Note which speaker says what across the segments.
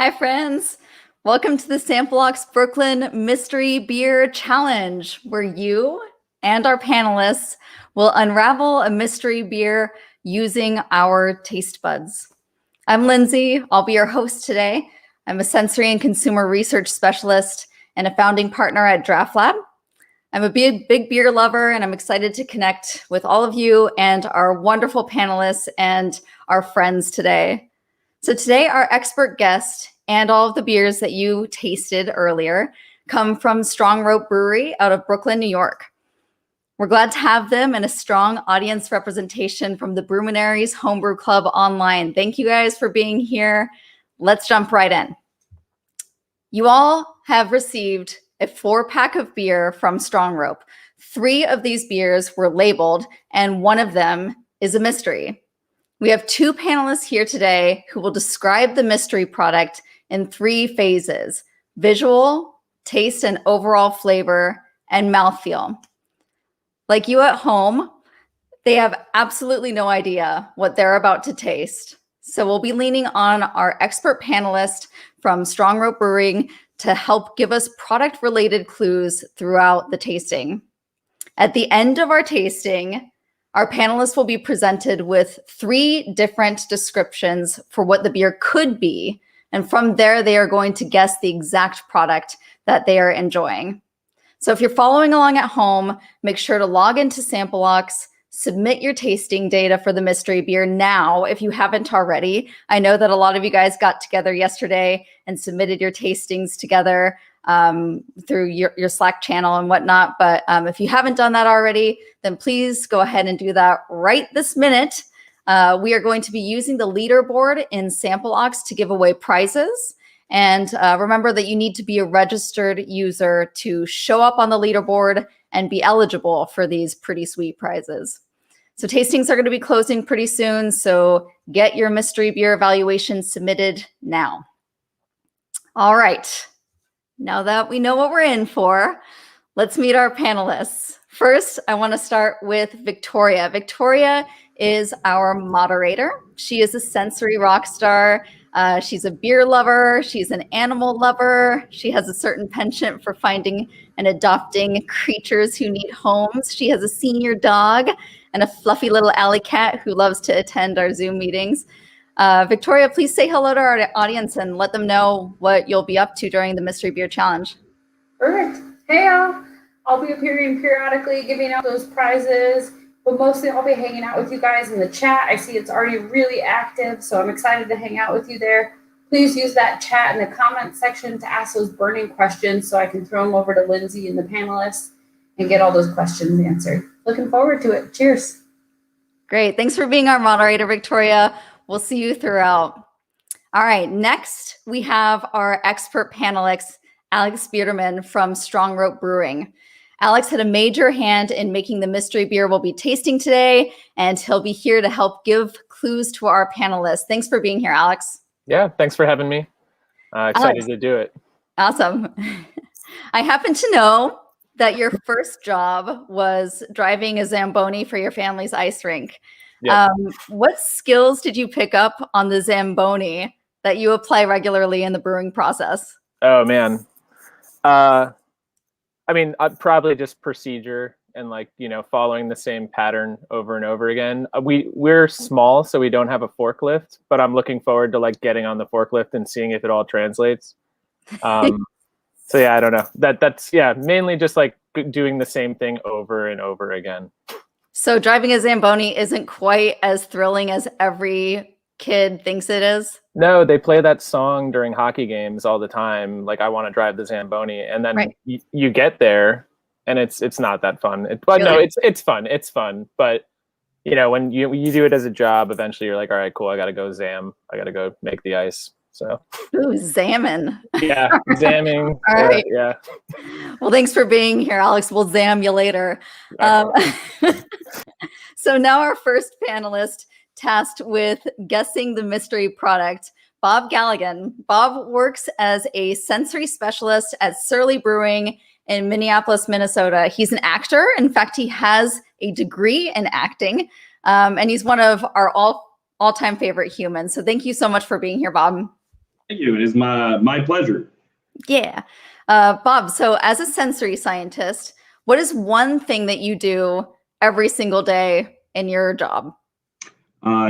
Speaker 1: Hi, friends. Welcome to the Sampleox Brooklyn Mystery Beer Challenge, where you and our panelists will unravel a mystery beer using our taste buds. I'm Lindsay. I'll be your host today. I'm a sensory and consumer research specialist and a founding partner at Draft Lab. I'm a big beer lover, and I'm excited to connect with all of you and our wonderful panelists and our friends today. So today, our expert guest and all of the beers that you tasted earlier come from Strong Rope Brewery out of Brooklyn, New York. We're glad to have them and a strong audience representation from the Brewminaries Homebrew Club online. Thank you guys for being here. Let's jump right in. You all have received a 4-pack of beer from Strong Rope. 3 of these beers were labeled, and one of them is a mystery. We have 2 panelists here today who will describe the mystery product in 3 phases: visual, taste and overall flavor, and mouthfeel. Like you at home, they have absolutely no idea what they're about to taste. So we'll be leaning on our expert panelist from Strong Rope Brewing to help give us product-related clues throughout the tasting. At the end of our tasting, our panelists will be presented with 3 different descriptions for what the beer could be. And from there, they are going to guess the exact product that they are enjoying. So if you're following along at home, make sure to log into Sampleox, submit your tasting data for the mystery beer now if you haven't already. I know that a lot of you guys got together yesterday and submitted your tastings together through your Slack channel and whatnot. But if you haven't done that already, then please go ahead and do that right this minute. We are going to be using the leaderboard in Sampleox to give away prizes. And remember that you need to be a registered user to show up on the leaderboard and be eligible for these pretty sweet prizes. So tastings are going to be closing pretty soon. So get your mystery beer evaluation submitted now. All right. Now that we know what we're in for, let's meet our panelists. First, I want to start with Victoria. Victoria is our moderator. She is a sensory rock star. She's a beer lover. She's an animal lover. She has a certain penchant for finding and adopting creatures who need homes. She has a senior dog and a fluffy little alley cat who loves to attend our Zoom meetings. Victoria, please say hello to our audience and let them know what you'll be up to during the Mystery Beer Challenge.
Speaker 2: Perfect. Hey, y'all. I'll be appearing periodically, giving out those prizes, but mostly I'll be hanging out with you guys in the chat. I see it's already really active, so I'm excited to hang out with you there. Please use that chat in the comment section to ask those burning questions so I can throw them over to Lindsay and the panelists and get all those questions answered. Looking forward to it. Cheers.
Speaker 1: Great. Thanks for being our moderator, Victoria. We'll see you throughout. All right. Next, we have our expert panelist, Alex Bierderman from Strong Rope Brewing. Alex had a major hand in making the mystery beer we'll be tasting today, and he'll be here to help give clues to our panelists. Thanks for being here, Alex.
Speaker 3: Yeah, thanks for having me. Excited to do it.
Speaker 1: Awesome. I happen to know that your first job was driving a Zamboni for your family's ice rink.
Speaker 3: Yep.
Speaker 1: What skills did you pick up on the Zamboni that you apply regularly in the brewing process?
Speaker 3: Oh, man. I mean, probably just procedure and following the same pattern over and over again. We're small, so we don't have a forklift, but I'm looking forward to getting on the forklift and seeing if it all translates. So yeah, I don't know. That's mainly just doing the same thing over and over again.
Speaker 1: So driving a Zamboni isn't quite as thrilling as every kid thinks it is?
Speaker 3: No, they play that song during hockey games all the time. I want to drive the Zamboni, and then
Speaker 1: right.
Speaker 3: you get there, and it's not that fun. But really? No, it's fun. It's fun. But when you do it as a job, eventually you're like, all right, cool. I got to go zam. I got to go make the ice. So.
Speaker 1: Ooh, zamming.
Speaker 3: Yeah, zamming.
Speaker 1: All right.
Speaker 3: Yeah.
Speaker 1: Well, thanks for being here, Alex. We'll zam you later. So now our first panelist tasked with guessing the mystery product, Bob Galligan. Bob works as a sensory specialist at Surly Brewing in Minneapolis, Minnesota. He's an actor. In fact, he has a degree in acting, and he's one of our all-time favorite humans. So thank you so much for being here, Bob.
Speaker 4: Thank you. It is my pleasure.
Speaker 1: Yeah. Bob, so as a sensory scientist, what is one thing that you do every single day in your job?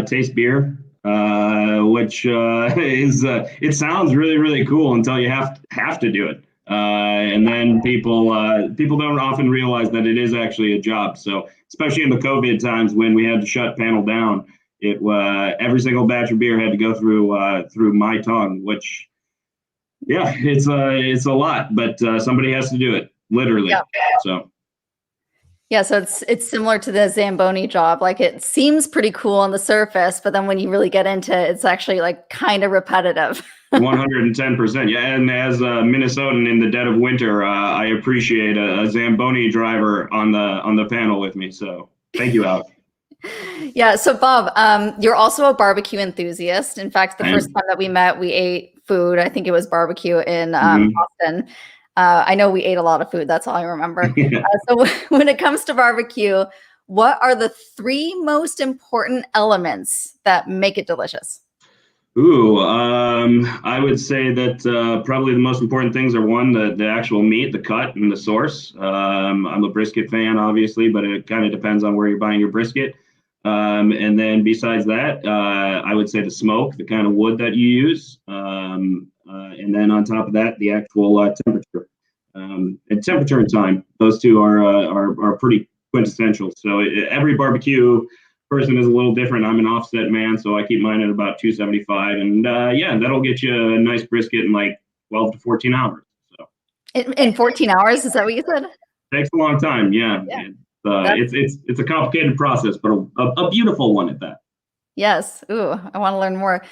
Speaker 4: Taste beer, which is it sounds really really cool until you have to do it, and then people don't often realize that it is actually a job. So especially in the COVID times when we had to shut panel down, it every single batch of beer had to go through my tongue, which yeah, it's a lot, but somebody has to do it literally.
Speaker 1: Yeah.
Speaker 4: So.
Speaker 1: Yeah, so it's similar to the Zamboni job. Like it seems pretty cool on the surface, but then when you really get into it, it's actually like kind of repetitive.
Speaker 4: 110%. Yeah, and as a Minnesotan in the dead of winter, I appreciate a Zamboni driver on the panel with me. So thank you, Alex.
Speaker 1: Yeah, so Bob, you're also a barbecue enthusiast. In fact, the first time that we met, we ate food. I think it was barbecue in Austin. I know we ate a lot of food. That's all I remember. So when it comes to barbecue, what are the 3 most important elements that make it delicious?
Speaker 4: Ooh, I would say that probably the most important things are one, the actual meat, the cut, and the source. I'm a brisket fan, obviously, but it kind of depends on where you're buying your brisket. And then besides that, I would say the smoke, the kind of wood that you use. And then on top of that, the actual temperature. And temperature and time, those two are pretty quintessential. So every barbecue person is a little different. I'm an offset man, so I keep mine at about 275, and yeah, that'll get you a nice brisket in like 12 to 14 hours. So
Speaker 1: in 14 hours, is that what you said?
Speaker 4: Takes a long time, yeah. It's a complicated process, but a beautiful one at that.
Speaker 1: Yes. Ooh, I want to learn more.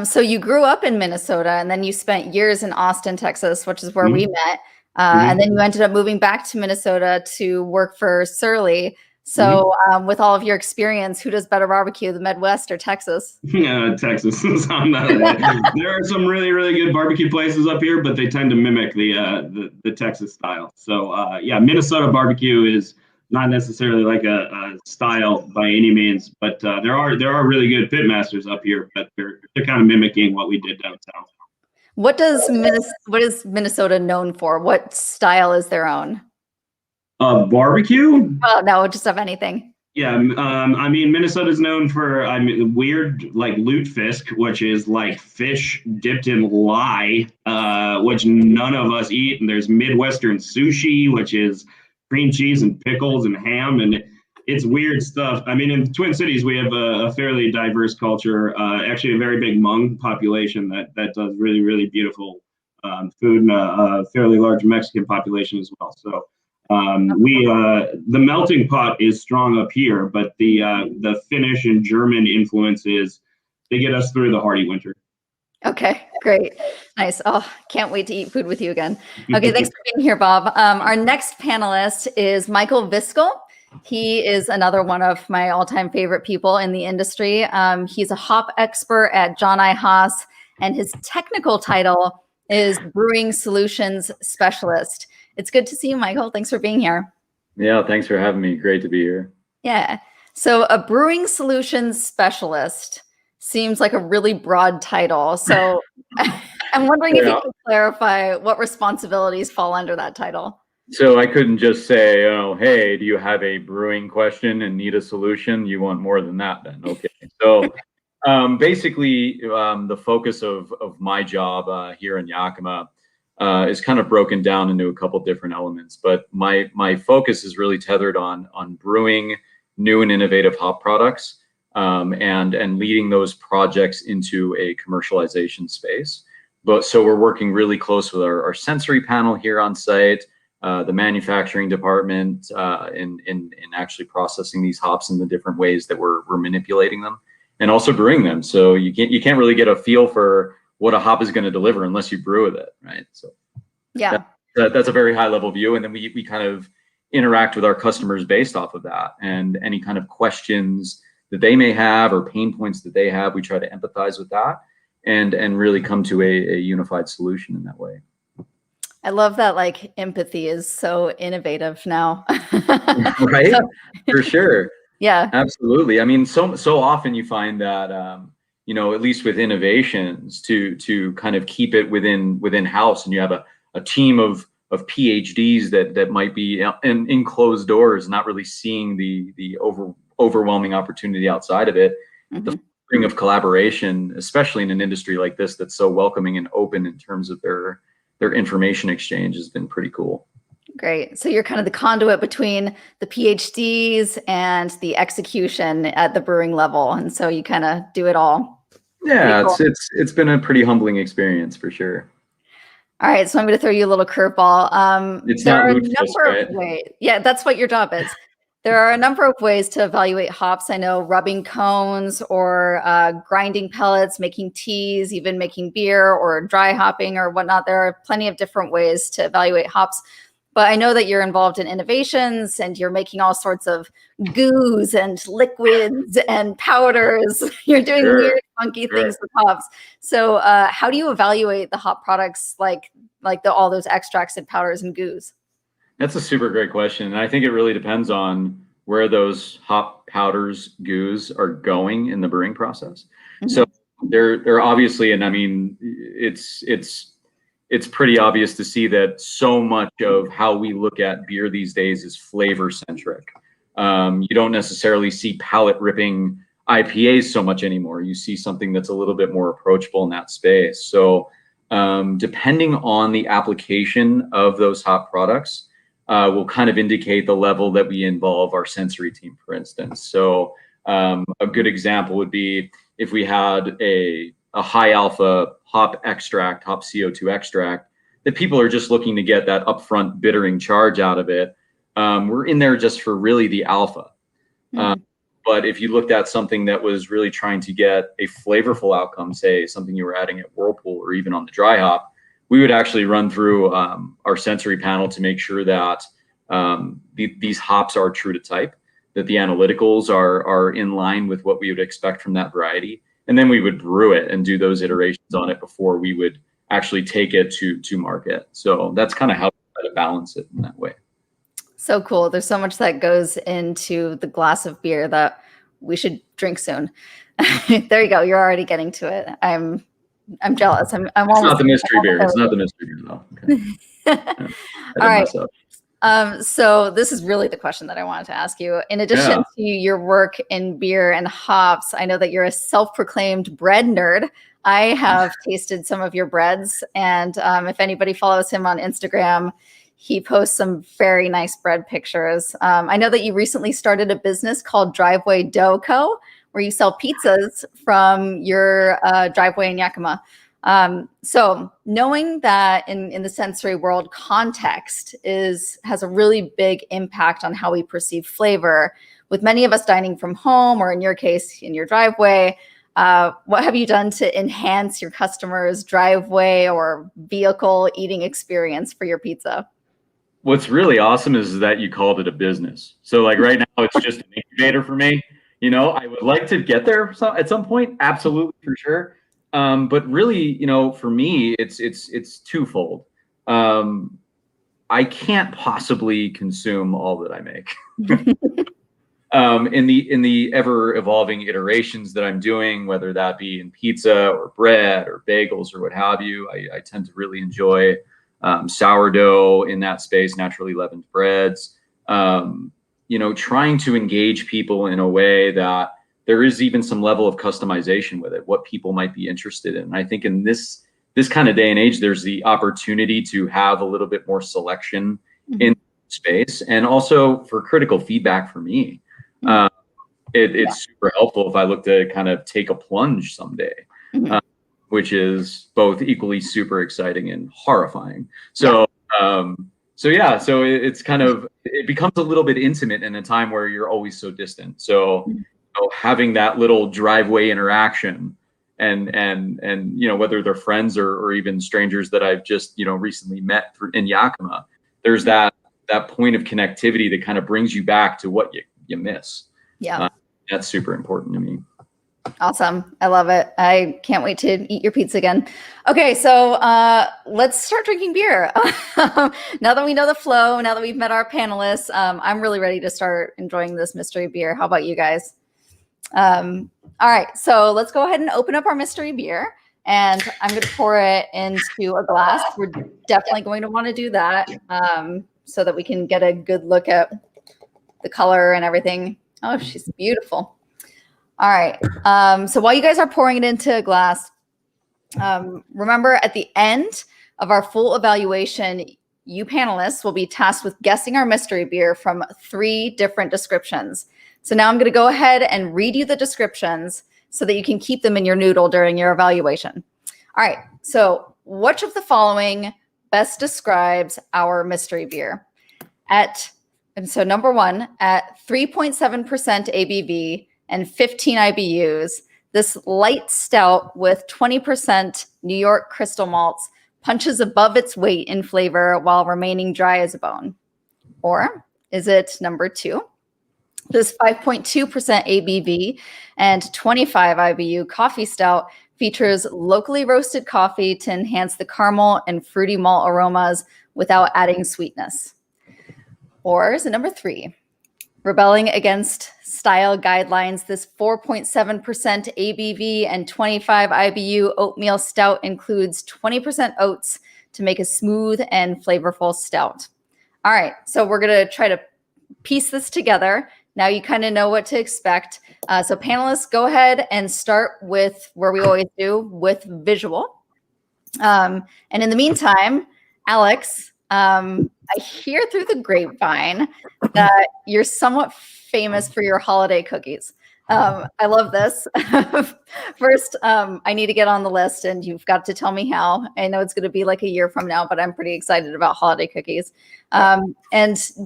Speaker 1: So you grew up in Minnesota, and then you spent years in Austin, Texas, which is where we met. And then you ended up moving back to Minnesota to work for Surly. So with all of your experience, who does better barbecue, the Midwest or Texas?
Speaker 4: Yeah, Texas. There are some really, really good barbecue places up here, but they tend to mimic the Texas style. So yeah, Minnesota barbecue is not necessarily like a style by any means, but there are really good pit masters up here, but they're kind of mimicking what we did down south.
Speaker 1: What is Minnesota known for? What style is their own?
Speaker 4: Barbecue?
Speaker 1: Oh no, just of anything.
Speaker 4: Yeah, I mean, Minnesota's known for weird like lutefisk, which is like fish dipped in lye, which none of us eat. And there's Midwestern sushi, which is cream cheese and pickles and ham, and it's weird stuff. I mean, in the Twin Cities, we have a fairly diverse culture, actually a very big Hmong population that does really, really beautiful food, and a fairly large Mexican population as well. So the melting pot is strong up here, but the Finnish and German influences, they get us through the hardy winter.
Speaker 1: Okay, great. Nice. Oh, can't wait to eat food with you again. Okay, thanks for being here, Bob. Our next panelist is Michael Viskel. He is another one of my all-time favorite people in the industry. He's a hop expert at John I. Haas, and his technical title is Brewing Solutions Specialist. It's good to see you, Michael. Thanks for being here.
Speaker 5: Yeah, thanks for having me. Great to be here.
Speaker 1: Yeah. So a Brewing Solutions Specialist seems like a really broad title. So I'm wondering if you could clarify what responsibilities fall under that title.
Speaker 5: So I couldn't just say, oh, hey, do you have a brewing question and need a solution? You want more than that then. Okay. So basically, the focus of my job here in Yakima is kind of broken down into a couple different elements. But my focus is really tethered on brewing new and innovative hop products and leading those projects into a commercialization space. So we're working really close with our sensory panel here on site, the manufacturing department in actually processing these hops in the different ways that we're manipulating them, and also brewing them. So you can't really get a feel for what a hop is going to deliver unless you brew with it, right? So
Speaker 1: yeah,
Speaker 5: that's a very high level view, and then we kind of interact with our customers based off of that, and any kind of questions that they may have or pain points that they have, we try to empathize with that and really come to a unified solution in that way.
Speaker 1: I love that, like, empathy is so innovative now.
Speaker 5: Right? For sure.
Speaker 1: Yeah.
Speaker 5: Absolutely. I mean, so often you find that at least with innovations, to kind of keep it within house, and you have a team of PhDs that might be in closed doors, not really seeing the overwhelming opportunity outside of it. The ring of collaboration, especially in an industry like this that's so welcoming and open in terms of their information exchange, has been pretty cool.
Speaker 1: Great. So you're kind of the conduit between the PhDs and the execution at the brewing level, and so you kind of do it all.
Speaker 5: Yeah,
Speaker 1: cool.
Speaker 5: it's been a pretty humbling experience for sure.
Speaker 1: All right, so I'm going to throw you a little curveball.
Speaker 5: It's
Speaker 1: There
Speaker 5: not
Speaker 1: are a
Speaker 5: Lutefisk,
Speaker 1: number
Speaker 5: right?
Speaker 1: of ways. Yeah, that's what your job is. There are a number of ways to evaluate hops. I know rubbing cones or grinding pellets, making teas, even making beer or dry hopping or whatnot. There are plenty of different ways to evaluate hops. But I know that you're involved in innovations and you're making all sorts of goos and liquids and powders. You're doing weird, funky things with hops. So how do you evaluate the hop products like all those extracts and powders and goos?
Speaker 5: That's a super great question. And I think it really depends on where those hop powders, goos are going in the brewing process. So they're obviously, and I mean, it's pretty obvious to see that so much of how we look at beer these days is flavor centric. You don't necessarily see palate ripping IPAs so much anymore. You see something that's a little bit more approachable in that space. So depending on the application of those hop products, will kind of indicate the level that we involve our sensory team, for instance. So a good example would be if we had a high alpha hop extract, hop CO2 extract, that people are just looking to get that upfront bittering charge out of it. We're in there just for really the alpha. But if you looked at something that was really trying to get a flavorful outcome, say something you were adding at Whirlpool or even on the dry hop, we would actually run through our sensory panel to make sure that these hops are true to type, that the analyticals are in line with what we would expect from that variety. And then we would brew it and do those iterations on it before we would actually take it to market. So that's kind of how we try to balance it in that way. So
Speaker 1: cool. There's so much that goes into the glass of beer that we should drink soon. There you go. You're already getting to it. I'm jealous. I'm
Speaker 5: it's not the mystery beer. It's not the mystery beer though. Okay.
Speaker 1: All right. So this is really the question that I wanted to ask you. In addition to your work in beer and hops, I know that you're a self-proclaimed bread nerd. I have tasted some of your breads, and if anybody follows him on Instagram, he posts some very nice bread pictures. I know that you recently started a business called Driveway Dough Co., where you sell pizzas from your driveway in Yakima. So knowing that in the sensory world, context has a really big impact on how we perceive flavor. With many of us dining from home, or in your case, in your driveway, what have you done to enhance your customers' driveway or vehicle eating experience for your pizza?
Speaker 5: What's really awesome is that you called it a business. So like right now, it's just an incubator for me. I would like to get there at some point, absolutely, for sure. But really, for me, it's twofold. I can't possibly consume all that I make. In the ever evolving iterations that I'm doing, whether that be in pizza or bread or bagels or what have you, I tend to really enjoy sourdough in that space, naturally leavened breads. Trying to engage people in a way that there is even some level of customization with it, what people might be interested in. I think in this kind of day and age, there's the opportunity to have a little bit more selection in space, and also for critical feedback for me. It's super helpful if I look to kind of take a plunge someday, which is both equally super exciting and horrifying. So it's kind of, it becomes a little bit intimate in a time where you're always so distant. So having that little driveway interaction and whether they're friends or even strangers that I've just, recently met in Yakima, there's that point of connectivity that kind of brings you back to what you miss. Yeah. That's super important to me.
Speaker 1: Awesome. I love it. I can't wait to eat your pizza again. Okay, so let's start drinking beer. Now that we know the flow, now that we've met our panelists, I'm really ready to start enjoying this mystery beer. How about you guys? All right, so let's go ahead and open up our mystery beer, and I'm going to pour it into a glass. We're definitely going to want to do that so that we can get a good look at the color and everything. Oh, she's beautiful. All right, so while you guys are pouring it into a glass, remember at the end of our full evaluation, you panelists will be tasked with guessing our mystery beer from 3 different descriptions. So now I'm going to go ahead and read you the descriptions so that you can keep them in your noodle during your evaluation. All right, so which of the following best describes our mystery beer? And so number 1, at 3.7% ABV and 15 IBUs, this light stout with 20% New York crystal malts punches above its weight in flavor while remaining dry as a bone. Or is it number 2? This 5.2% ABV and 25 IBU coffee stout features locally roasted coffee to enhance the caramel and fruity malt aromas without adding sweetness. Or is it number 3? Rebelling against style guidelines, this 4.7% ABV and 25 IBU oatmeal stout includes 20% oats to make a smooth and flavorful stout. All right, so we're going to try to piece this together. Now you kind of know what to expect. So panelists, go ahead and start with where we always do, with visual. And in the meantime, Alex, I hear through the grapevine that you're somewhat famous for your holiday cookies. I love this. First, I need to get on the list, and you've got to tell me how. I know it's going to be like a year from now, but I'm pretty excited about holiday cookies. And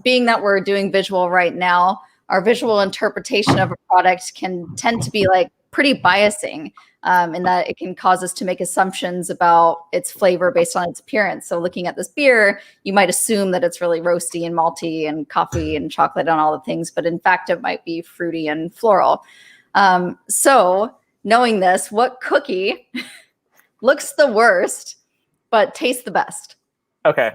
Speaker 1: being that we're doing visual right now, our visual interpretation of a product can tend to be like pretty biasing in that it can cause us to make assumptions about its flavor based on its appearance. So looking at this beer, you might assume that it's really roasty and malty and coffee and chocolate and all the things, but in fact, it might be fruity and floral. So knowing this, what cookie looks the worst, but tastes the best?
Speaker 3: Okay.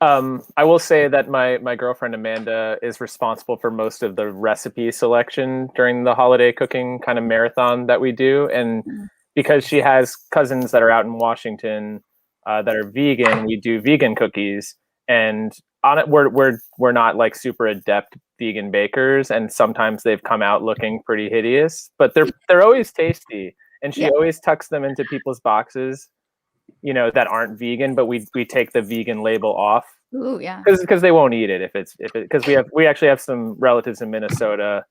Speaker 3: I will say that my girlfriend Amanda is responsible for most of the recipe selection during the holiday cooking kind of marathon that we do. And because she has cousins that are out in Washington that are vegan, we do vegan cookies. And on it, we're not like super adept vegan bakers, and sometimes they've come out looking pretty hideous, but they're always tasty. And she always tucks them into people's boxes, you know, that aren't vegan, but we take the vegan label off.
Speaker 1: Ooh, yeah.
Speaker 3: Because they won't eat it because we actually have some relatives in Minnesota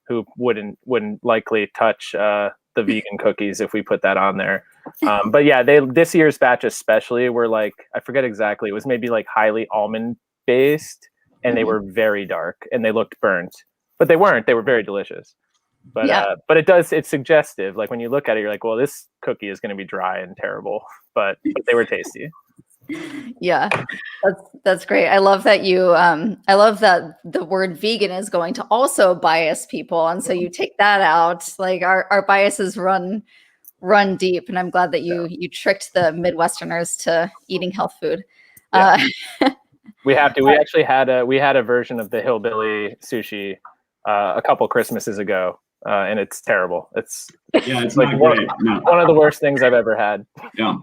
Speaker 3: who wouldn't likely touch the vegan cookies if we put that on there. But yeah, this year's batch especially were like, I forget exactly, it was maybe like highly almond based, and they were very dark and they looked burnt, but they weren't. They were very delicious. But but it's suggestive. Like when you look at it, you're like, well, this cookie is going to be dry and terrible, but they were tasty.
Speaker 1: Yeah, that's great. I love that I love that the word vegan is going to also bias people, and so you take that out. Like our biases run deep, and I'm glad that you tricked the Midwesterners to eating health food.
Speaker 3: Yeah. We have to. We actually had a version of the hillbilly sushi a couple Christmases ago. And it's terrible. It's like one of the worst things I've ever had.
Speaker 4: Yeah.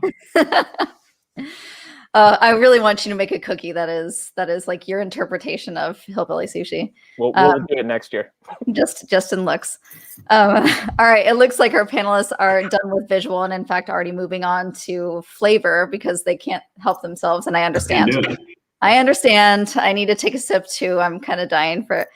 Speaker 1: I really want you to make a cookie that is like your interpretation of hillbilly sushi.
Speaker 3: We'll do it next year.
Speaker 1: Just in looks. All right. It looks like our panelists are done with visual and in fact already moving on to flavor because they can't help themselves. And I understand. I need to take a sip too. I'm kind of dying for it.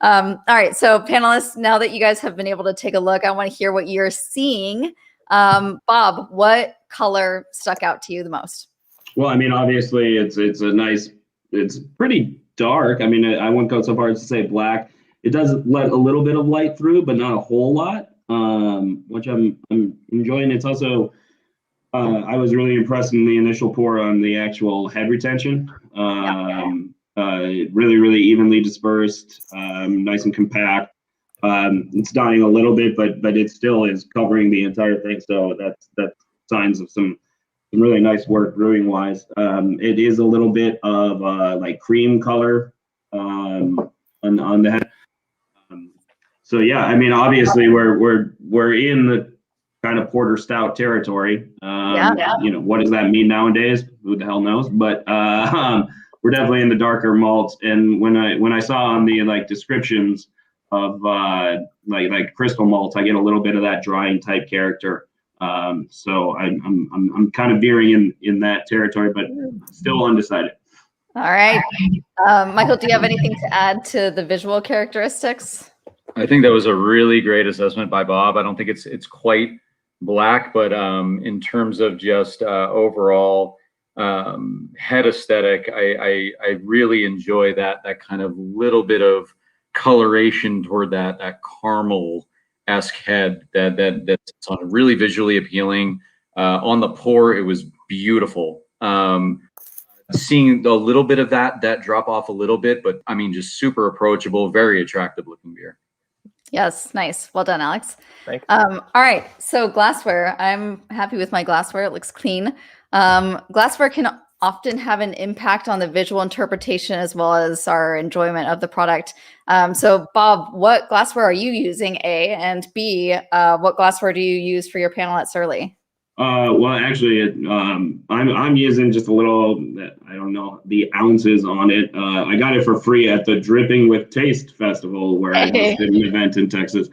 Speaker 1: All right, so panelists, now that you guys have been able to take a look, I want to hear what you're seeing. Bob, what color stuck out to you the most?
Speaker 4: Well, I mean, obviously, it's pretty dark. I mean, I wouldn't go so far as to say black. It does let a little bit of light through, but not a whole lot, which I'm enjoying. It's also, I was really impressed in the initial pour on the actual head retention. Really, really evenly dispersed, nice and compact. It's dying a little bit, but it still is covering the entire thing. So that's signs of some really nice work brewing wise. It is a little bit of like cream color on the head. So yeah, I mean, obviously we're in the kind of porter stout territory. You know, what does that mean nowadays? Who the hell knows? But we're definitely in the darker malts. And when I saw on the like descriptions of like crystal malts, I get a little bit of that drying type character. So I'm kind of veering in that territory, but still undecided.
Speaker 1: All right. Michael, do you have anything to add to the visual characteristics?
Speaker 5: I think that was a really great assessment by Bob. I don't think it's quite black, but in terms of just overall head aesthetic, I really enjoy that kind of little bit of coloration toward that caramel-esque head that's on, really visually appealing. On the pour, it was beautiful. Seeing a little bit of that drop off a little bit, but I mean, just super approachable, very attractive looking beer.
Speaker 1: Yes, nice. Well done, Alex.
Speaker 3: Thanks.
Speaker 1: All right, so glassware. I'm happy with my glassware. It looks clean. Glassware can often have an impact on the visual interpretation as well as our enjoyment of the product. So Bob, what glassware are you using, A? And B, what glassware do you use for your panel at Surly?
Speaker 4: Well, actually, I'm using just a little, I don't know, the ounces on it. I got it for free at the Dripping with Taste Festival where I did an event in Texas.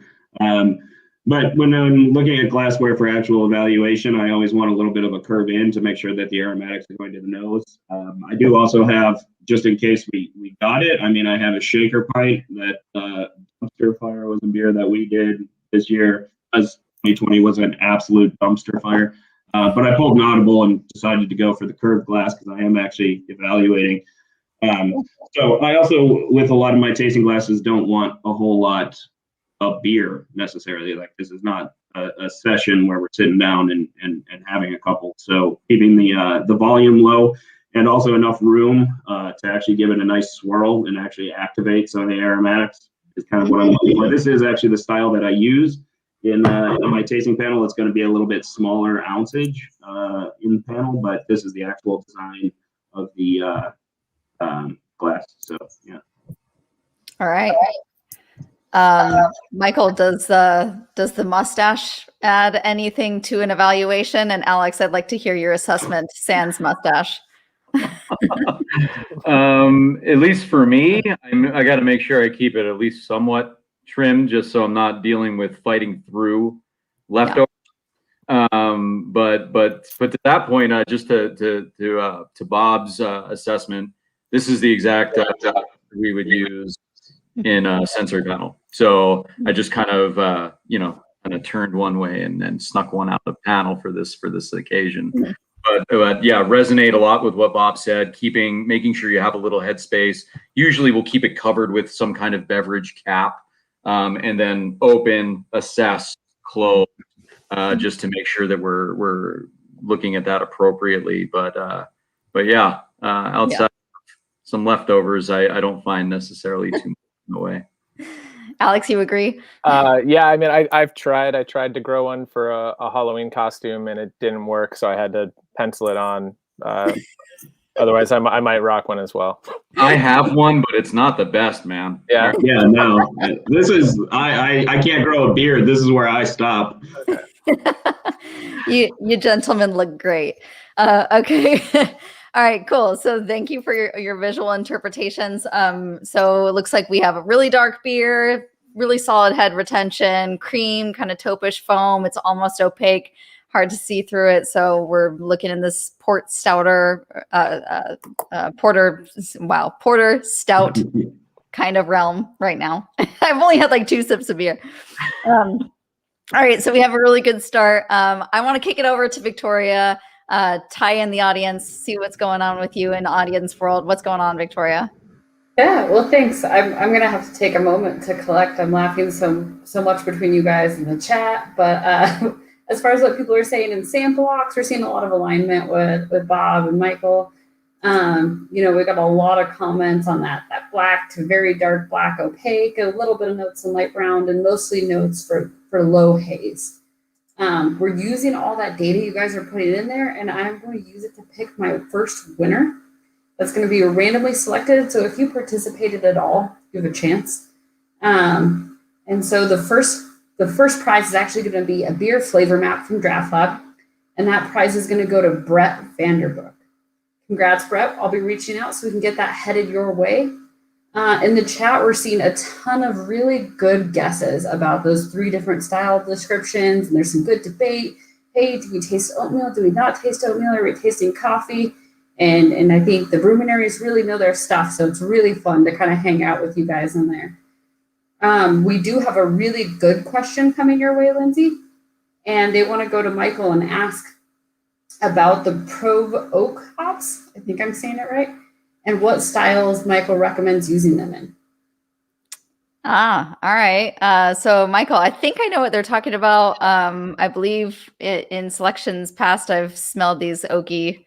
Speaker 4: But when I'm looking at glassware for actual evaluation, I always want a little bit of a curve in to make sure that the aromatics are going to the nose. I do also have, just in case we got it, I mean, I have a shaker pint that dumpster fire was a beer that we did this year. As 2020 was an absolute dumpster fire. But I pulled an audible and decided to go for the curved glass because I am actually evaluating. So I also, with a lot of my tasting glasses, don't want a whole lot of beer necessarily. Like this is not a session where we're sitting down and having a couple. So keeping the volume low and also enough room to actually give it a nice swirl and actually activate some of the aromatics is kind of what I'm looking for. This is actually the style that I use. In my tasting panel, it's going to be a little bit smaller ounceage in the panel, but this is the actual design of the glass. So yeah.
Speaker 1: All right. Michael, does the mustache add anything to an evaluation? And Alex, I'd like to hear your assessment sans mustache.
Speaker 5: At least for me, I got to make sure I keep it at least somewhat trimmed, just so I'm not dealing with fighting through leftovers. Yeah. But to that point, just to Bob's assessment, this is the exact we would use in a sensory panel. So I just kind of kind of turned one way and then snuck one out of the panel for this occasion. But yeah, resonate a lot with what Bob said. Making sure you have a little headspace. Usually, we'll keep it covered with some kind of beverage cap. And then open, assess, close, just to make sure that we're looking at that appropriately. But yeah, outside some leftovers, I don't find necessarily too much in the way.
Speaker 1: Alex, you agree?
Speaker 3: Yeah, I mean, I tried to grow one for a Halloween costume and it didn't work, so I had to pencil it on. Otherwise, I might rock one as well.
Speaker 5: I have one, but it's not the best, man.
Speaker 3: Yeah.
Speaker 4: Yeah, no. This is I can't grow a beard. This is where I stop.
Speaker 1: You gentlemen look great. Okay. All right, cool. So thank you for your visual interpretations. So it looks like we have a really dark beer, really solid head retention, cream, kind of taupe-ish foam. It's almost opaque. Hard to see through it, so we're looking in this porter stout kind of realm right now. I've only had like 2 sips of beer. All right, so we have a really good start. I want to kick it over to Victoria, tie in the audience, see what's going on with you in audience world. What's going on, Victoria?
Speaker 2: Yeah, well, thanks. I'm gonna have to take a moment to collect. I'm laughing so much between you guys in the chat, but. As far as what people are saying in sample walks, we're seeing a lot of alignment with Bob and Michael. We got a lot of comments on that black to very dark black opaque, a little bit of notes in light brown, and mostly notes for low haze. We're using all that data you guys are putting in there, and I'm going to use it to pick my first winner. That's going to be randomly selected. So if you participated at all, you have a chance. And so the first prize is actually going to be a beer flavor map from Draft Lab, and that prize is going to go to Brett Vanderbrook. Congrats, Brett. I'll be reaching out so we can get that headed your way. In the chat, we're seeing a ton of really good guesses about those 3 different style descriptions, and there's some good debate. Hey, do we taste oatmeal? Do we not taste oatmeal? Are we tasting coffee? And I think the Bruminaries really know their stuff, so it's really fun to kind of hang out with you guys in there. We do have a really good question coming your way, Lindsay, and they want to go to Michael and ask about the Prove Oak hops. I think I'm saying it right. And what styles Michael recommends using them in.
Speaker 1: All right. So Michael, I think I know what they're talking about. I believe in selections past, I've smelled these oaky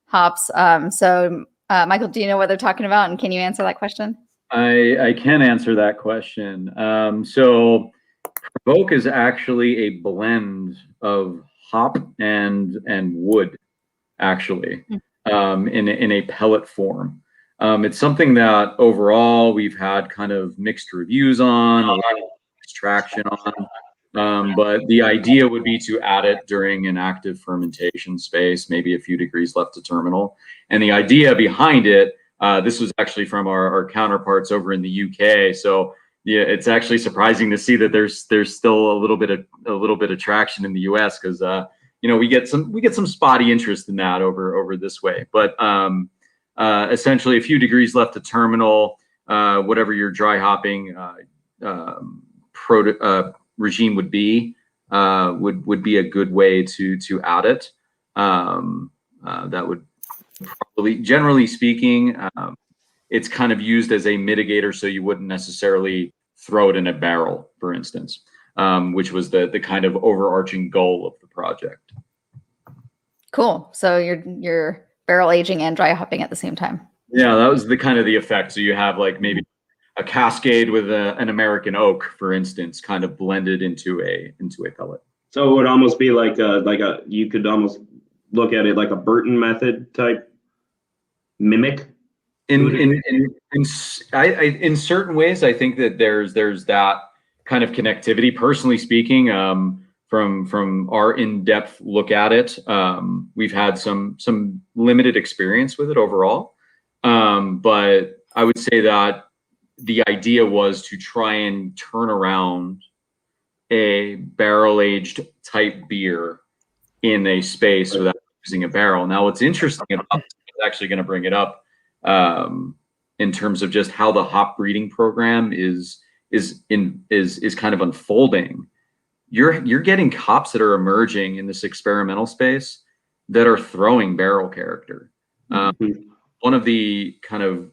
Speaker 1: hops. Michael, do you know what they're talking about? And can you answer that question?
Speaker 5: I can answer that question. So Provoke is actually a blend of hop and wood, actually, in a pellet form. It's something that overall we've had kind of mixed reviews on, a lot of traction on. But the idea would be to add it during an active fermentation space, maybe a few degrees left to terminal. And the idea behind it, this was actually from our counterparts over in the UK. So yeah, it's actually surprising to see that there's still a little bit of traction in the US, because we get some spotty interest in that over this way. But essentially a few degrees left to terminal, whatever your dry hopping regime would be a good way to add it. That would probably, generally speaking, it's kind of used as a mitigator, so you wouldn't necessarily throw it in a barrel, for instance, which was the kind of overarching goal of the project.
Speaker 1: Cool. So you're barrel aging and dry hopping at the same time.
Speaker 5: Yeah, that was the kind of the effect. So you have like maybe a Cascade with an American oak, for instance, kind of blended into a pellet.
Speaker 4: So it would almost be like you could almost look at it like a Burton method type mimic.
Speaker 5: In certain ways, I think that there's that kind of connectivity. Personally speaking, from our in-depth look at it, we've had some limited experience with it overall. But I would say that the idea was to try and turn around a barrel-aged type beer in a space without using a barrel. Now, what's interesting about it, I'm actually going to bring it up in terms of just how the hop breeding program is kind of unfolding. You're getting hops that are emerging in this experimental space that are throwing barrel character. One of the kind of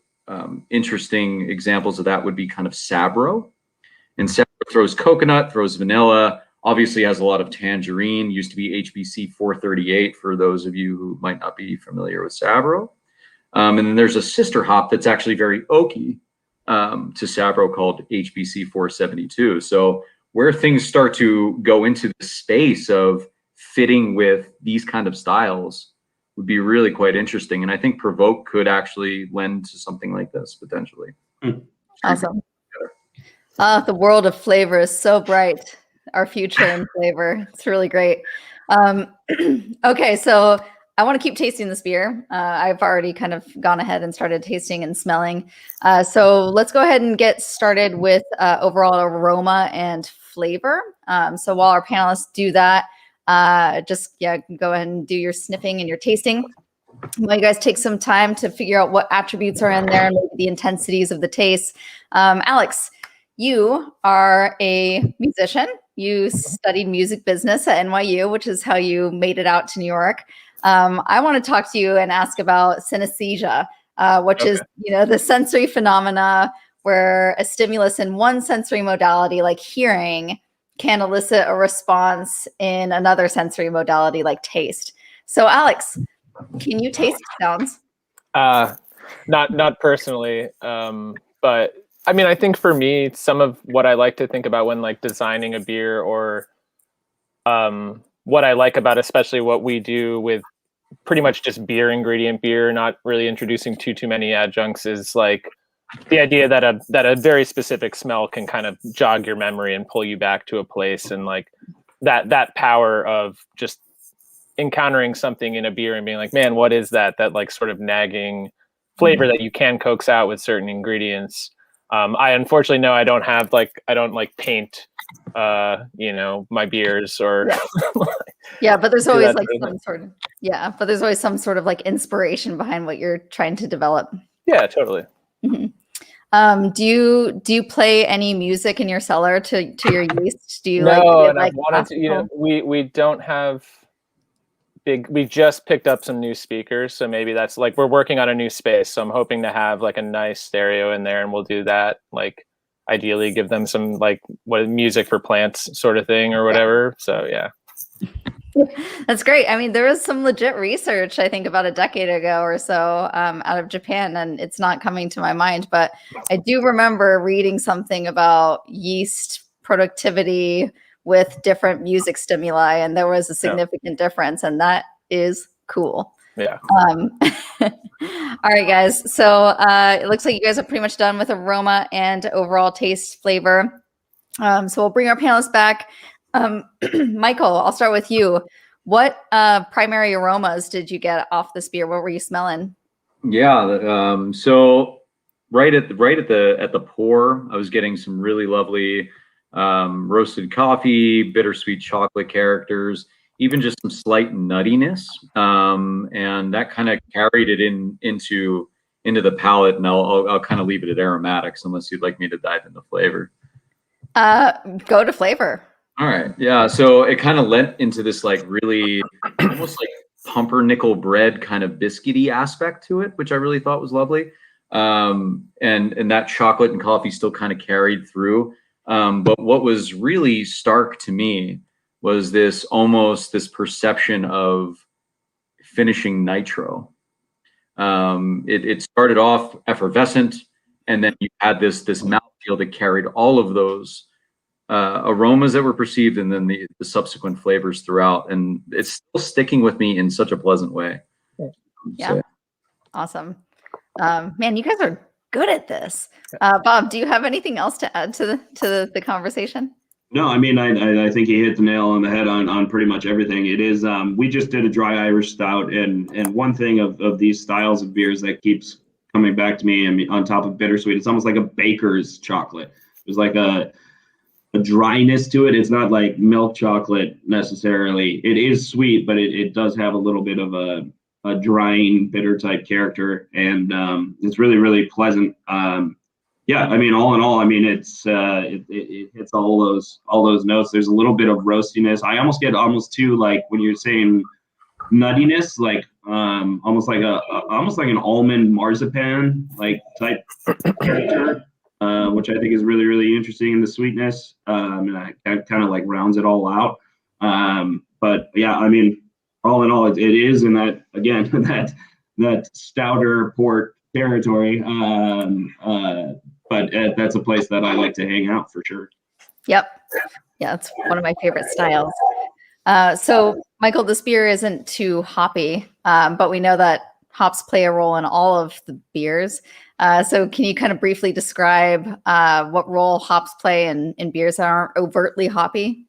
Speaker 5: interesting examples of that would be kind of Sabro. And Sabro throws coconut, throws vanilla, obviously has a lot of tangerine, used to be HBC 438 for those of you who might not be familiar with Sabro. And then there's a sister hop that's actually very oaky to Sabro called HBC 472. So where things start to go into the space of fitting with these kind of styles would be really quite interesting. And I think Provoke could actually lend to something like this potentially.
Speaker 1: Awesome. The world of flavor is so bright. Our future in flavor. It's really great. Okay, so I want to keep tasting this beer. I've already kind of gone ahead and started tasting and smelling. So let's go ahead and get started with overall aroma and flavor. So while our panelists do that, just go ahead and do your sniffing and your tasting. While you guys take some time to figure out what attributes are in there, maybe the intensities of the taste. Alex, you are a musician. You studied music business at NYU, which is how you made it out to New York. I want to talk to you and ask about synesthesia, which is, the sensory phenomena where a stimulus in one sensory modality, like hearing, can elicit a response in another sensory modality, like taste. So, Alex, can you taste sounds?
Speaker 3: Not personally, but I mean, I think for me, some of what I like to think about when like designing a beer, or what I like about especially what we do with pretty much just beer ingredient beer, not really introducing too many adjuncts, is like the idea that a very specific smell can kind of jog your memory and pull you back to a place, and like that power of just encountering something in a beer and being like, man, what is that like sort of nagging flavor that you can coax out with certain ingredients. I unfortunately know I don't paint my beers or
Speaker 1: yeah, but there's always like there's always some sort of like inspiration behind what you're trying to develop.
Speaker 3: Yeah, totally.
Speaker 1: Do you play any music in your cellar to your yeast? Do you
Speaker 3: I wanted to, we don't have we just picked up some new speakers, so maybe that's like, we're working on a new space, so I'm hoping to have like a nice stereo in there, and we'll do that, like ideally give them some like music for plants sort of thing or whatever. So yeah.
Speaker 1: That's great. I mean, there was some legit research, I think about a decade ago or so, out of Japan, and it's not coming to my mind, but I do remember reading something about yeast productivity with different music stimuli, and there was a significant difference, and that is cool.
Speaker 3: Yeah.
Speaker 1: All right, guys. So it looks like you guys are pretty much done with aroma and overall taste flavor. So we'll bring our panelists back. Michael, I'll start with you. What primary aromas did you get off this beer? What were you smelling?
Speaker 5: Yeah, so right at the pour, I was getting some really lovely roasted coffee, bittersweet chocolate characters, even just some slight nuttiness, and that kind of carried it into the palate. And I'll kind of leave it at aromatics unless you'd like me to dive into flavor.
Speaker 1: Go to flavor.
Speaker 5: All right. Yeah. So it kind of lent into this like really almost like pumpernickel bread kind of biscuity aspect to it, which I really thought was lovely. And that chocolate and coffee still kind of carried through. But what was really stark to me was this perception of finishing nitro. It started off effervescent, and then you had this mouthfeel that carried all of those aromas that were perceived, and then the subsequent flavors throughout, and it's still sticking with me in such a pleasant way.
Speaker 1: Yeah.
Speaker 5: So.
Speaker 1: Awesome. Man, you guys are good at this. Bob, do you have anything else to add to the conversation?
Speaker 4: No, I mean, I think he hit the nail on the head on pretty much everything. It is, we just did a dry Irish stout, and one thing of these styles of beers that keeps coming back to me, and on top of bittersweet, it's almost like a baker's chocolate. There's like a dryness to it. It's not like milk chocolate necessarily. It is sweet, but it does have a little bit of a drying, bitter type character, and it's really, really pleasant. Yeah, I mean, all in all, I mean, it hits all those notes. There's a little bit of roastiness. I almost get to like when you're saying nuttiness, like almost like an almond marzipan like type character. Which I think is really, really interesting in the sweetness, and I kind of like rounds it all out. But yeah, I mean, all in all, it is in that, again, that stouter port territory. But that's a place that I like to hang out for sure.
Speaker 1: Yep. Yeah, it's one of my favorite styles. So Michael, this beer isn't too hoppy, but we know that hops play a role in all of the beers. So can you kind of briefly describe what role hops play in beers that aren't overtly hoppy?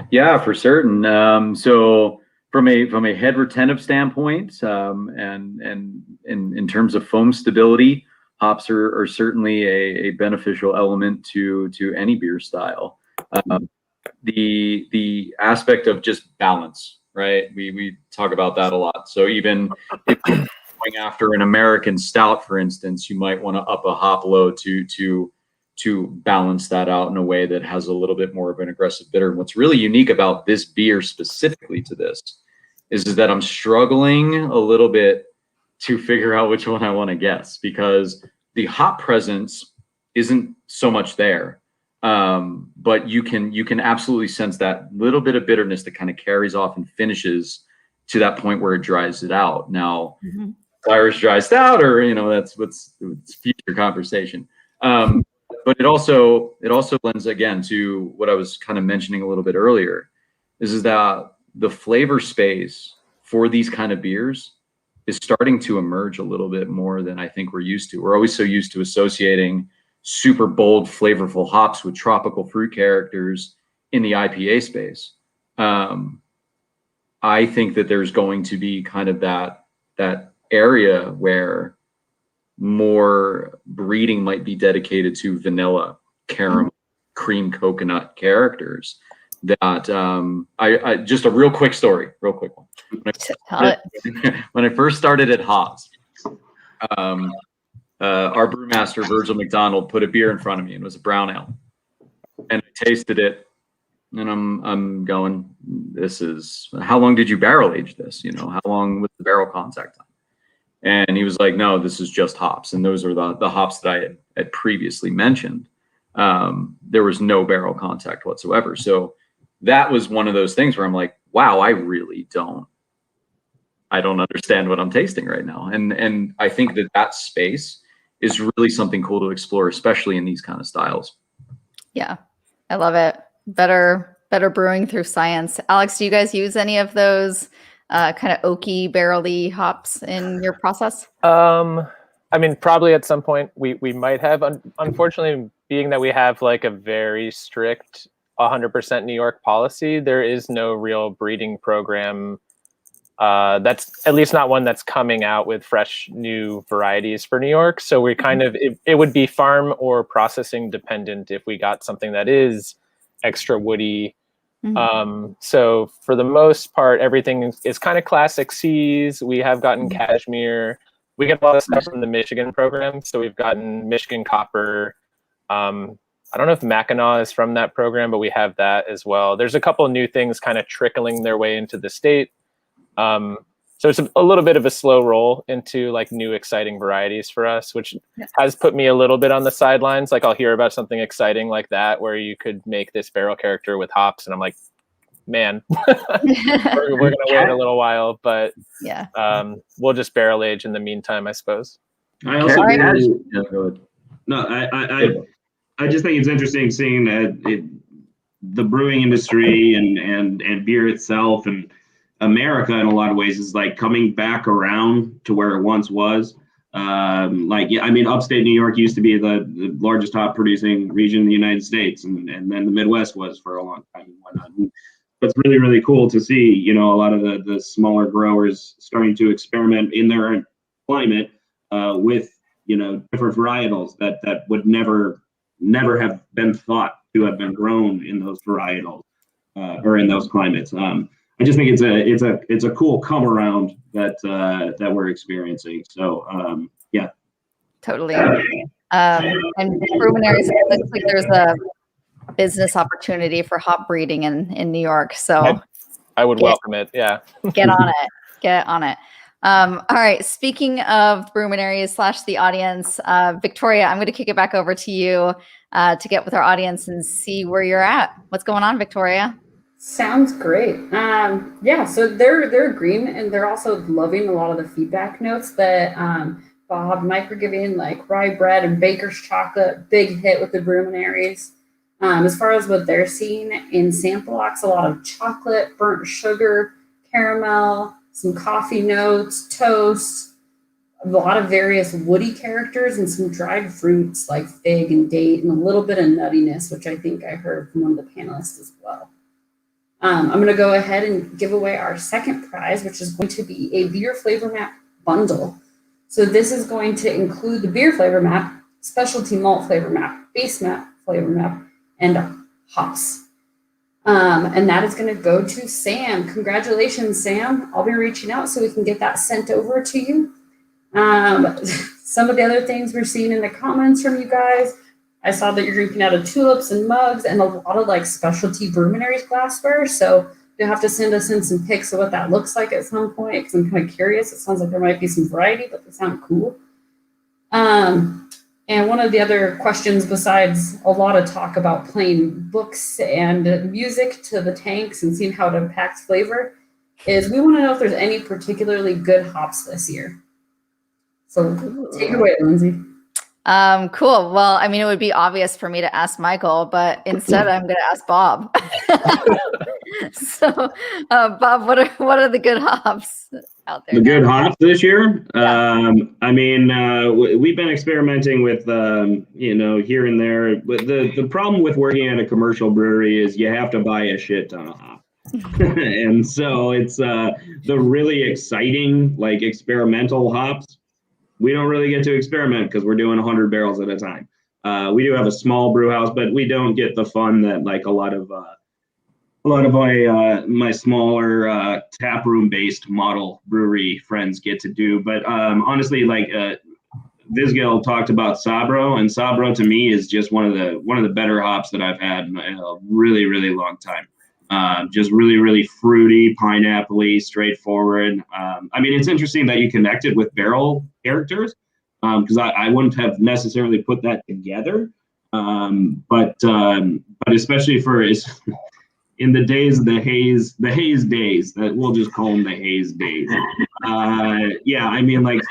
Speaker 5: Yeah, for certain. So from a head retentive standpoint, and in terms of foam stability, hops are certainly a beneficial element to any beer style. The aspect of just balance, right? We talk about that a lot. So even if you're going after an American stout, for instance, you might want to up a hop load to balance that out in a way that has a little bit more of an aggressive bitter. And what's really unique about this beer specifically to this is that I'm struggling a little bit to figure out which one I want to guess, because the hop presence isn't so much there. But you can absolutely sense that little bit of bitterness that kind of carries off and finishes to that point where it dries it out. Now, Irish dry stout, or that's it's future conversation. But it also lends again to what I was kind of mentioning a little bit earlier, is that the flavor space for these kind of beers is starting to emerge a little bit more than I think we're used to. We're always so used to associating super bold, flavorful hops with tropical fruit characters in the IPA space. I think that there's going to be kind of that area where more breeding might be dedicated to vanilla, caramel, cream coconut characters. That I just a real quick story, real quick one. When I first started at Haas, our brewmaster Virgil McDonald put a beer in front of me, and it was a brown ale, and I tasted it, and I'm going, this is, how long did you barrel age this? You know, how long was the barrel contact time? And he was like, no, this is just hops, and those are the hops that I had previously mentioned. There was no barrel contact whatsoever, so that was one of those things where I'm like, wow, I don't understand what I'm tasting right now. And I think that space is really something cool to explore, especially in these kind of styles.
Speaker 1: Yeah, I love it. Better brewing through science. Alex, do you guys use any of those kind of oaky, barrel-y hops in your process?
Speaker 3: I mean, probably at some point we might have. Unfortunately, being that we have like a very strict 100% New York policy, there is no real breeding program that's at least not one that's coming out with fresh new varieties for New York. So we kind of, it would be farm or processing dependent if we got something that is extra woody. So for the most part, everything is kind of classic C's. We have gotten cashmere. We get a lot of stuff from the Michigan program. So we've gotten Michigan Copper. I don't know if Mackinac is from that program, but we have that as well. There's a couple of new things kind of trickling their way into the state. So it's a little bit of a slow roll into like new exciting varieties for us, which has put me a little bit on the sidelines. Like I'll hear about something exciting like that, where you could make this barrel character with hops. And I'm like, man, we're going to wait a little while, but we'll just barrel age in the meantime, I suppose.
Speaker 4: I also
Speaker 5: No,
Speaker 4: I just think it's interesting seeing that the brewing industry and beer itself and America in a lot of ways is like coming back around to where it once was. I mean, upstate New York used to be the largest hop producing region in the United States, and then the Midwest was for a long time and whatnot. But it's really, really cool to see, you know, a lot of the smaller growers starting to experiment in their climate with, you know, different varietals that would never have been thought to have been grown in those varietals or in those climates. I just think it's a cool come around that we're experiencing. So yeah,
Speaker 1: totally. And Ruminaries, it looks like there's a business opportunity for hop breeding in New York. So
Speaker 3: I would welcome it. Yeah,
Speaker 1: get on it. Get on it. All right. Speaking of Ruminaries / the audience, Victoria, I'm going to kick it back over to you to get with our audience and see where you're at. What's going on, Victoria?
Speaker 2: Sounds great. Yeah, so they're agreeing, and they're also loving a lot of the feedback notes that Bob and Mike were giving, like rye bread and baker's chocolate, big hit with the Ruminaries. As far as what they're seeing in sample box, a lot of chocolate, burnt sugar, caramel, some coffee notes, toast, a lot of various woody characters, and some dried fruits like fig and date, and a little bit of nuttiness, which I think I heard from one of the panelists as well. I'm going to go ahead and give away our second prize, which is going to be a beer flavor map bundle. So this is going to include the beer flavor map, specialty malt flavor map, base map flavor map, and hops. And that is going to go to Sam. Congratulations, Sam. I'll be reaching out so we can get that sent over to you. Some of the other things we're seeing in the comments from you guys, I saw that you're drinking out of tulips and mugs and a lot of like specialty Ruminaries glassware. So you'll have to send us in some pics of what that looks like at some point, because I'm kind of curious. It sounds like there might be some variety, but they sound cool. And one of the other questions, besides a lot of talk about playing books and music to the tanks and seeing how it impacts flavor, is we want to know if there's any particularly good hops this year. So take it away, Lindsay.
Speaker 1: Cool. Well, I mean, it would be obvious for me to ask Michael, but instead I'm going to ask Bob. So, Bob, what are the good hops? out there
Speaker 4: The
Speaker 1: now?
Speaker 4: good hops this year.
Speaker 1: Yeah.
Speaker 4: I mean, we've been experimenting with, here and there. But the problem with working at a commercial brewery is you have to buy a shit ton of hops. And so it's the really exciting, like experimental hops. We don't really get to experiment because we're doing 100 barrels at a time. We do have a small brew house, but we don't get the fun that like a lot of my smaller tap room based model brewery friends get to do. But honestly, like Vizgel talked about Sabro, and Sabro to me is just one of the better hops that I've had in a really, really long time. Just really, really fruity, pineapple-y, straightforward. I mean, it's interesting that you connected with barrel characters because I wouldn't have necessarily put that together. But especially for in the days of the haze days, that we'll just call them the haze days. Yeah, I mean, like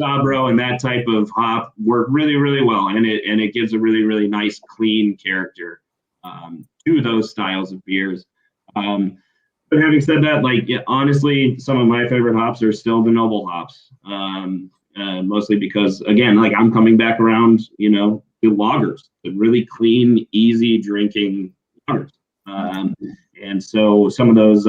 Speaker 4: Sabro and that type of hop work really, really well, and it gives a really, really nice, clean character to those styles of beers. But having said that, like honestly, some of my favorite hops are still the noble hops. Mostly because again, like I'm coming back around, to lagers, the really clean, easy drinking lagers. And so some of those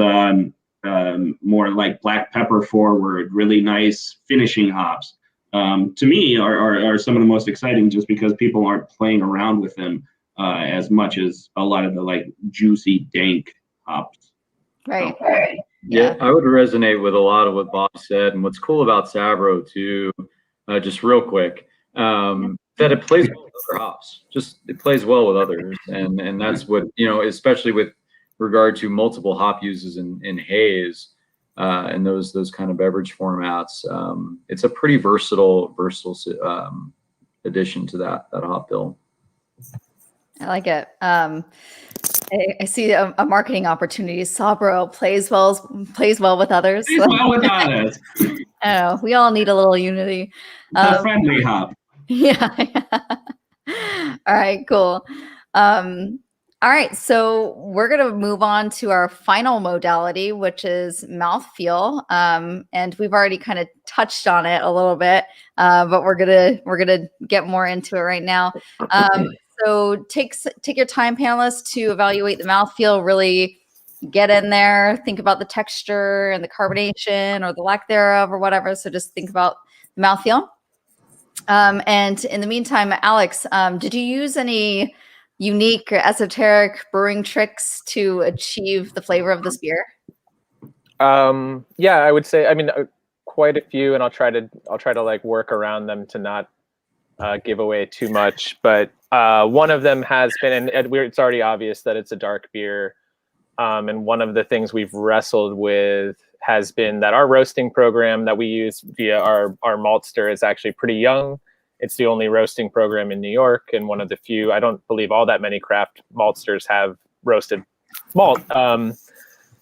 Speaker 4: more like black pepper forward, really nice finishing hops, to me are some of the most exciting just because people aren't playing around with them as much as a lot of the like juicy, dank hops.
Speaker 1: Right.
Speaker 5: Yeah, I would resonate with a lot of what Bob said. And what's cool about Sabro too, just real quick, that it plays well with other hops. Just it plays well with others, and that's what especially with regard to multiple hop uses in haze and those kind of beverage formats. It's a pretty versatile addition to that hop bill.
Speaker 1: I like it. I see a marketing opportunity. Sabro plays well with others.
Speaker 4: Plays well with others.
Speaker 1: Oh, we all need a little unity.
Speaker 4: A friendly hop.
Speaker 1: Yeah. All right, cool. All right, so we're going to move on to our final modality, which is mouthfeel. And we've already kind of touched on it a little bit, but we're gonna get more into it right now. So take your time, panelists, to evaluate the mouthfeel. Really get in there, think about the texture and the carbonation or the lack thereof or whatever. So just think about the mouthfeel. And in the meantime, Alex, did you use any unique or esoteric brewing tricks to achieve the flavor of this beer?
Speaker 3: Yeah, I would say, I mean, quite a few, and I'll try to like work around them to not give away too much. But one of them has been, and it's already obvious that it's a dark beer. And one of the things we've wrestled with has been that our roasting program that we use via our maltster is actually pretty young. It's the only roasting program in New York, and one of the few. I don't believe all that many craft maltsters have roasted malt.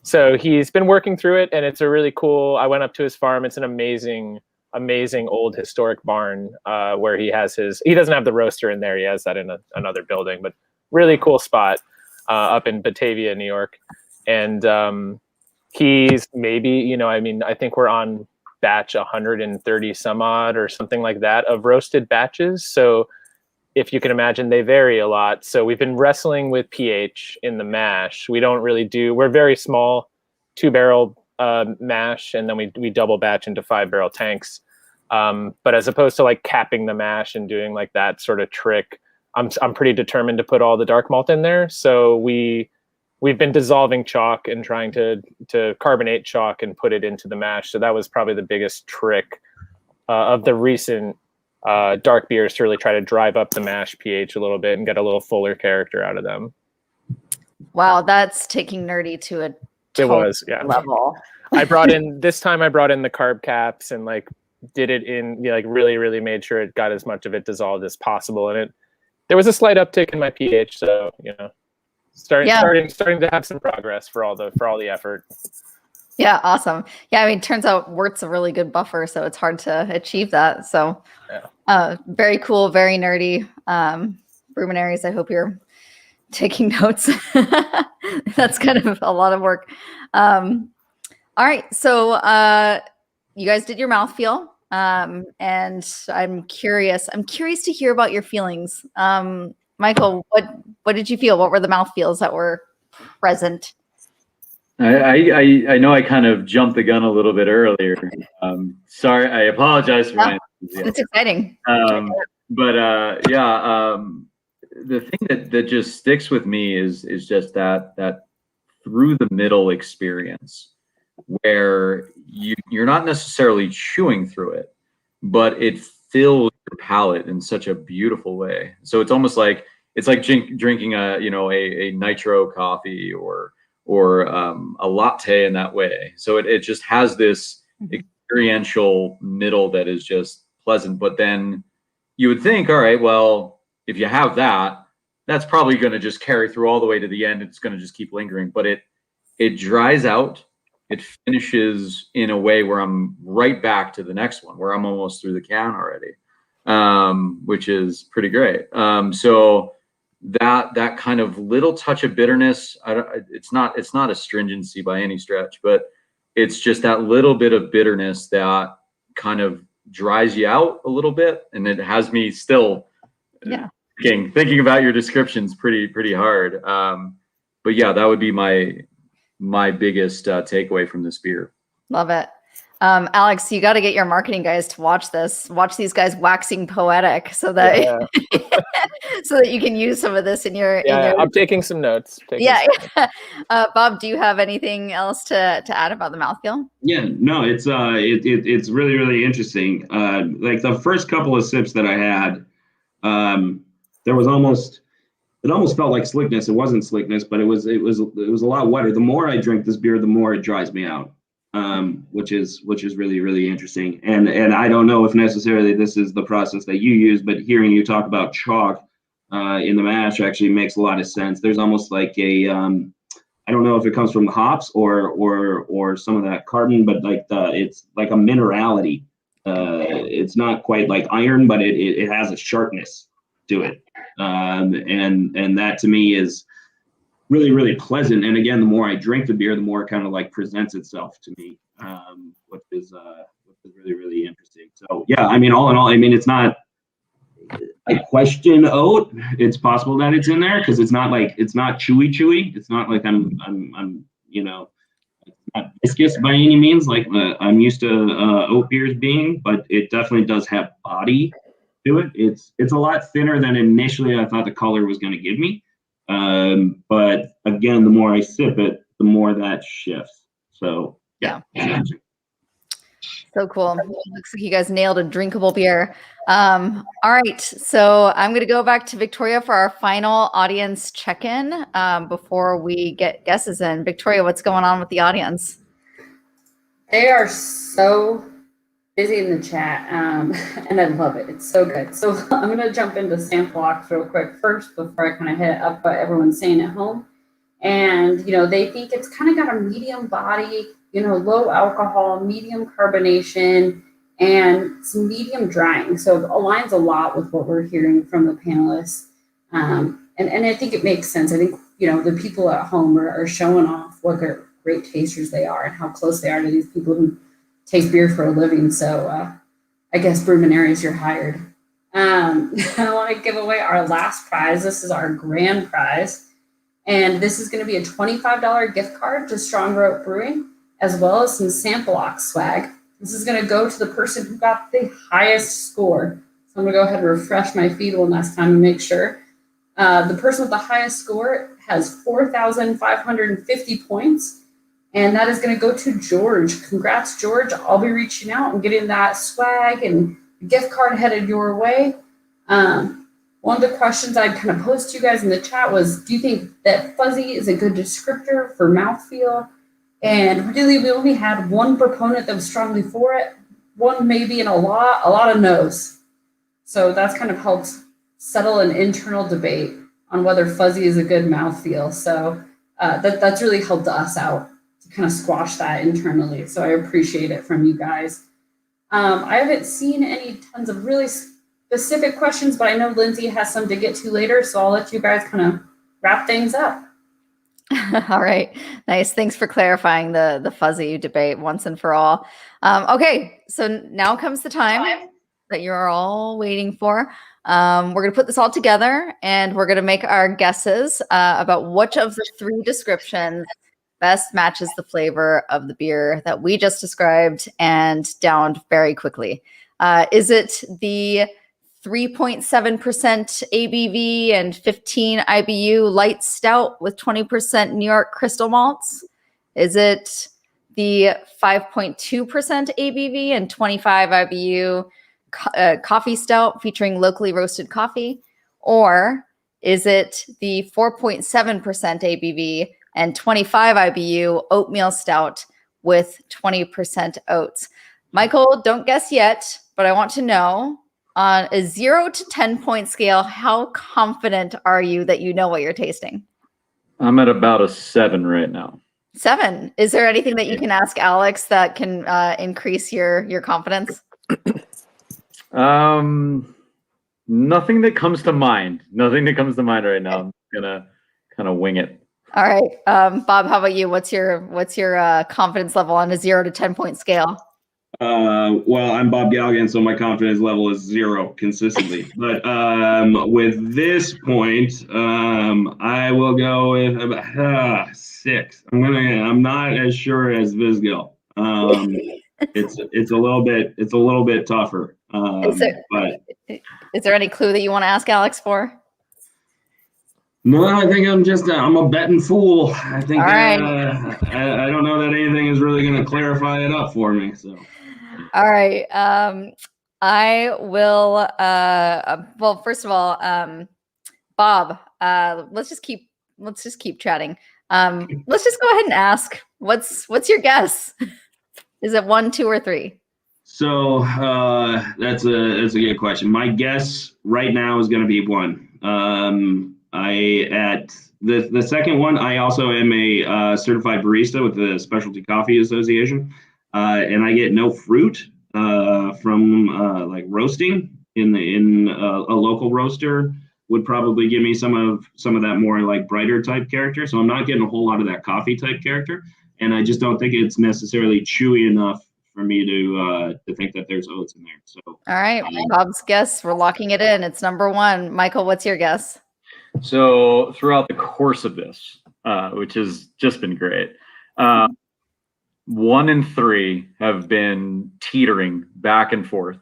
Speaker 3: So he's been working through it, and it's a really cool. I went up to his farm. It's an amazing old historic barn where he has his. He doesn't have the roaster in there. He has that in another building, but really cool spot up in Batavia, New York. And he's maybe, I think we're on batch 130 some odd or something like that of roasted batches. So if you can imagine, they vary a lot. So we've been wrestling with pH in the mash. We're very small, 2-barrel mash, and then we double batch into 5-barrel tanks. But as opposed to like capping the mash and doing like that sort of trick, I'm pretty determined to put all the dark malt in there. So we've been dissolving chalk and trying to carbonate chalk and put it into the mash. So that was probably the biggest trick of the recent dark beers, to really try to drive up the mash pH a little bit and get a little fuller character out of them.
Speaker 1: Wow, that's taking nerdy to a level.
Speaker 3: I brought in the carb caps and like did it in like really made sure it got as much of it dissolved as possible, and there was a slight uptick in my pH. So starting to have some progress for all the effort.
Speaker 1: Yeah, awesome. Yeah, I mean, turns out wort's a really good buffer, so it's hard to achieve that. So, very cool, very nerdy. Bruminaries, I hope you're taking notes. That's kind of a lot of work. All right, so you guys did your mouthfeel. And I'm curious to hear about your feelings. Michael, what did you feel? What were the mouthfeels that were present?
Speaker 5: I know I kind of jumped the gun a little bit earlier. Sorry, I apologize for my enthusiasm.
Speaker 1: It's exciting.
Speaker 5: The thing that just sticks with me is just that through the middle experience where you're not necessarily chewing through it, but it fills your palate in such a beautiful way. So it's almost like drinking a nitro coffee or a latte in that way. So it just has this experiential middle that is just pleasant. But then you would think, all right, well, if you have that, that's probably going to just carry through all the way to the end. It's going to just keep lingering, but it dries out. It finishes in a way where I'm right back to the next one, where I'm almost through the can already, which is pretty great. So that kind of little touch of bitterness, it's not astringency by any stretch, but it's just that little bit of bitterness that kind of dries you out a little bit, and it has me still thinking about your descriptions pretty hard. But yeah, that would be my biggest takeaway from this beer.
Speaker 1: Love it. Alex, you got to get your marketing guys to watch these guys waxing poetic so that so that you can use some of this in your
Speaker 3: I'm taking some notes.
Speaker 1: Bob, do you have anything else to add about the mouthfeel?
Speaker 4: Yeah, no, it's really, really interesting. Like the first couple of sips that I had, it almost felt like slickness. It wasn't slickness, but it was a lot wetter. The more I drink this beer, the more it dries me out, which is really, really interesting. And I don't know if necessarily this is the process that you use, but hearing you talk about chalk in the mash actually makes a lot of sense. There's almost like a I don't know if it comes from the hops or some of that carbon, but it's like a minerality. It's not quite like iron, but it has a sharpness to it. And that to me is really, really pleasant. And again, the more I drink the beer, the more it kind of like presents itself to me, which is really, really interesting. So yeah, I mean, all in all, I mean, it's not a question oat. It's possible that it's in there because it's not chewy. It's not like I'm not viscous by any means, like I'm used to oat beers being, but it definitely does have body to it. It's a lot thinner than initially I thought the color was going to give me. But again, the more I sip it, the more that shifts. So yeah.
Speaker 1: So cool. Looks like you guys nailed a drinkable beer. All right. So I'm going to go back to Victoria for our final audience check-in before we get guesses in. Victoria, what's going on with the audience?
Speaker 2: They are so busy in the chat, and I love it. It's so good. So I'm going to jump into sample box real quick first before I kind of hit up what everyone's saying at home. And, they think it's kind of got a medium body, low alcohol, medium carbonation, and some medium drying. So it aligns a lot with what we're hearing from the panelists. And I think it makes sense. I think, the people at home are showing off what great tasters they are and how close they are to these people who taste beer for a living. So I guess Bruminaries, you're hired. I want to give away our last prize. This is our grand prize. And this is going to be a $25 gift card to Strong Rope Brewing, as well as some Sample Ox swag. This is going to go to the person who got the highest score. So I'm going to go ahead and refresh my feed one last time and make sure. The person with the highest score has 4,550 points. And that is going to go to George. Congrats, George. I'll be reaching out and getting that swag and gift card headed your way. One of the questions I kind of posed to you guys in the chat was, do you think that fuzzy is a good descriptor for mouthfeel? And really, we only had one proponent that was strongly for it, one maybe, and a lot of no's. So that's kind of helped settle an internal debate on whether fuzzy is a good mouthfeel. So that's really helped us out to kind of squash that internally. So I appreciate it from you guys. I haven't seen any tons of really specific questions, but I know Lindsay has some to get to later, so I'll let you guys kind of wrap things up.
Speaker 1: All right. Nice. Thanks for clarifying the fuzzy debate once and for all. Okay. So now comes the time that you're all waiting for. We're going to put this all together and we're going to make our guesses about which of the three descriptions best matches the flavor of the beer that we just described and downed very quickly. Is it the 3.7% ABV and 15 IBU light stout with 20% New York crystal malts? Is it the 5.2% ABV and 25 IBU coffee stout featuring locally roasted coffee? Or is it the 4.7% ABV and 25 IBU oatmeal stout with 20% oats? Michael, don't guess yet, but I want to know, on a 0 to 10 point scale, how confident are you that you know what you're tasting?
Speaker 5: I'm at about a 7 right now.
Speaker 1: 7. Is there anything that you can ask Alex that can increase your confidence?
Speaker 5: Nothing that comes to mind. Nothing that comes to mind right now. I'm gonna kind of wing it.
Speaker 1: All right, Bob, how about you? What's your confidence level on a 0 to 10 point scale?
Speaker 4: Well, I'm Bob Galligan, so my confidence level is 0 consistently. But with this point, I will go with about 6. I'm not as sure as Vizgil. It's a little bit tougher.
Speaker 1: Is there any clue that you want to ask Alex for?
Speaker 4: No, I think I'm a betting fool. I think
Speaker 1: All right.
Speaker 4: I don't know that anything is really going to clarify it up for me. So.
Speaker 1: All right. I will. Well, first of all, Bob. Let's just keep chatting. Let's just go ahead and ask. What's your guess? Is it 1, 2, or 3?
Speaker 4: So that's a good question. My guess right now is going to be 1. At the second one, I also am a certified barista with the Specialty Coffee Association, and I get no fruit from like roasting in a local roaster would probably give me some of that more like brighter type character. So I'm not getting a whole lot of that coffee type character, and I just don't think it's necessarily chewy enough for me to think that there's oats in there. So
Speaker 1: all right, Bob's guess, we're locking it in. It's number 1. Michael, what's your guess?
Speaker 5: So throughout the course of this, which has just been great, 1 and 3 have been teetering back and forth.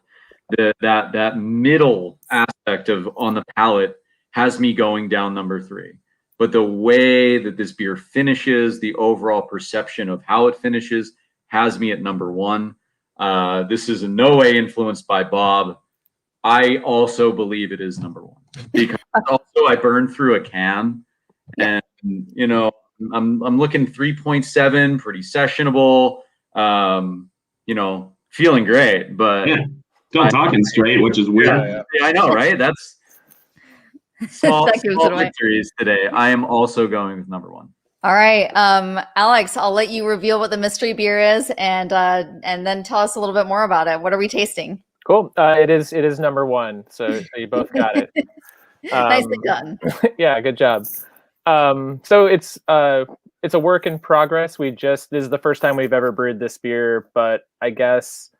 Speaker 5: That middle aspect of on the palate has me going down number 3. But the way that this beer finishes, the overall perception of how it finishes, has me at number 1. This is in no way influenced by Bob. I also believe it is number 1 because also I burned through a can, and you know I'm looking 3.7, pretty sessionable. You know, feeling great, but
Speaker 4: still talking straight, which is weird.
Speaker 5: Yeah, I know, right? That's small victories today. I am also going with number 1.
Speaker 1: All right, Alex, I'll let you reveal what the mystery beer is, and then tell us a little bit more about it. What are we tasting?
Speaker 3: Cool. It is number 1, so you both got it.
Speaker 1: Nicely done.
Speaker 3: Yeah, good job. So it's a work in progress. This is the first time we've ever brewed this beer, but I guess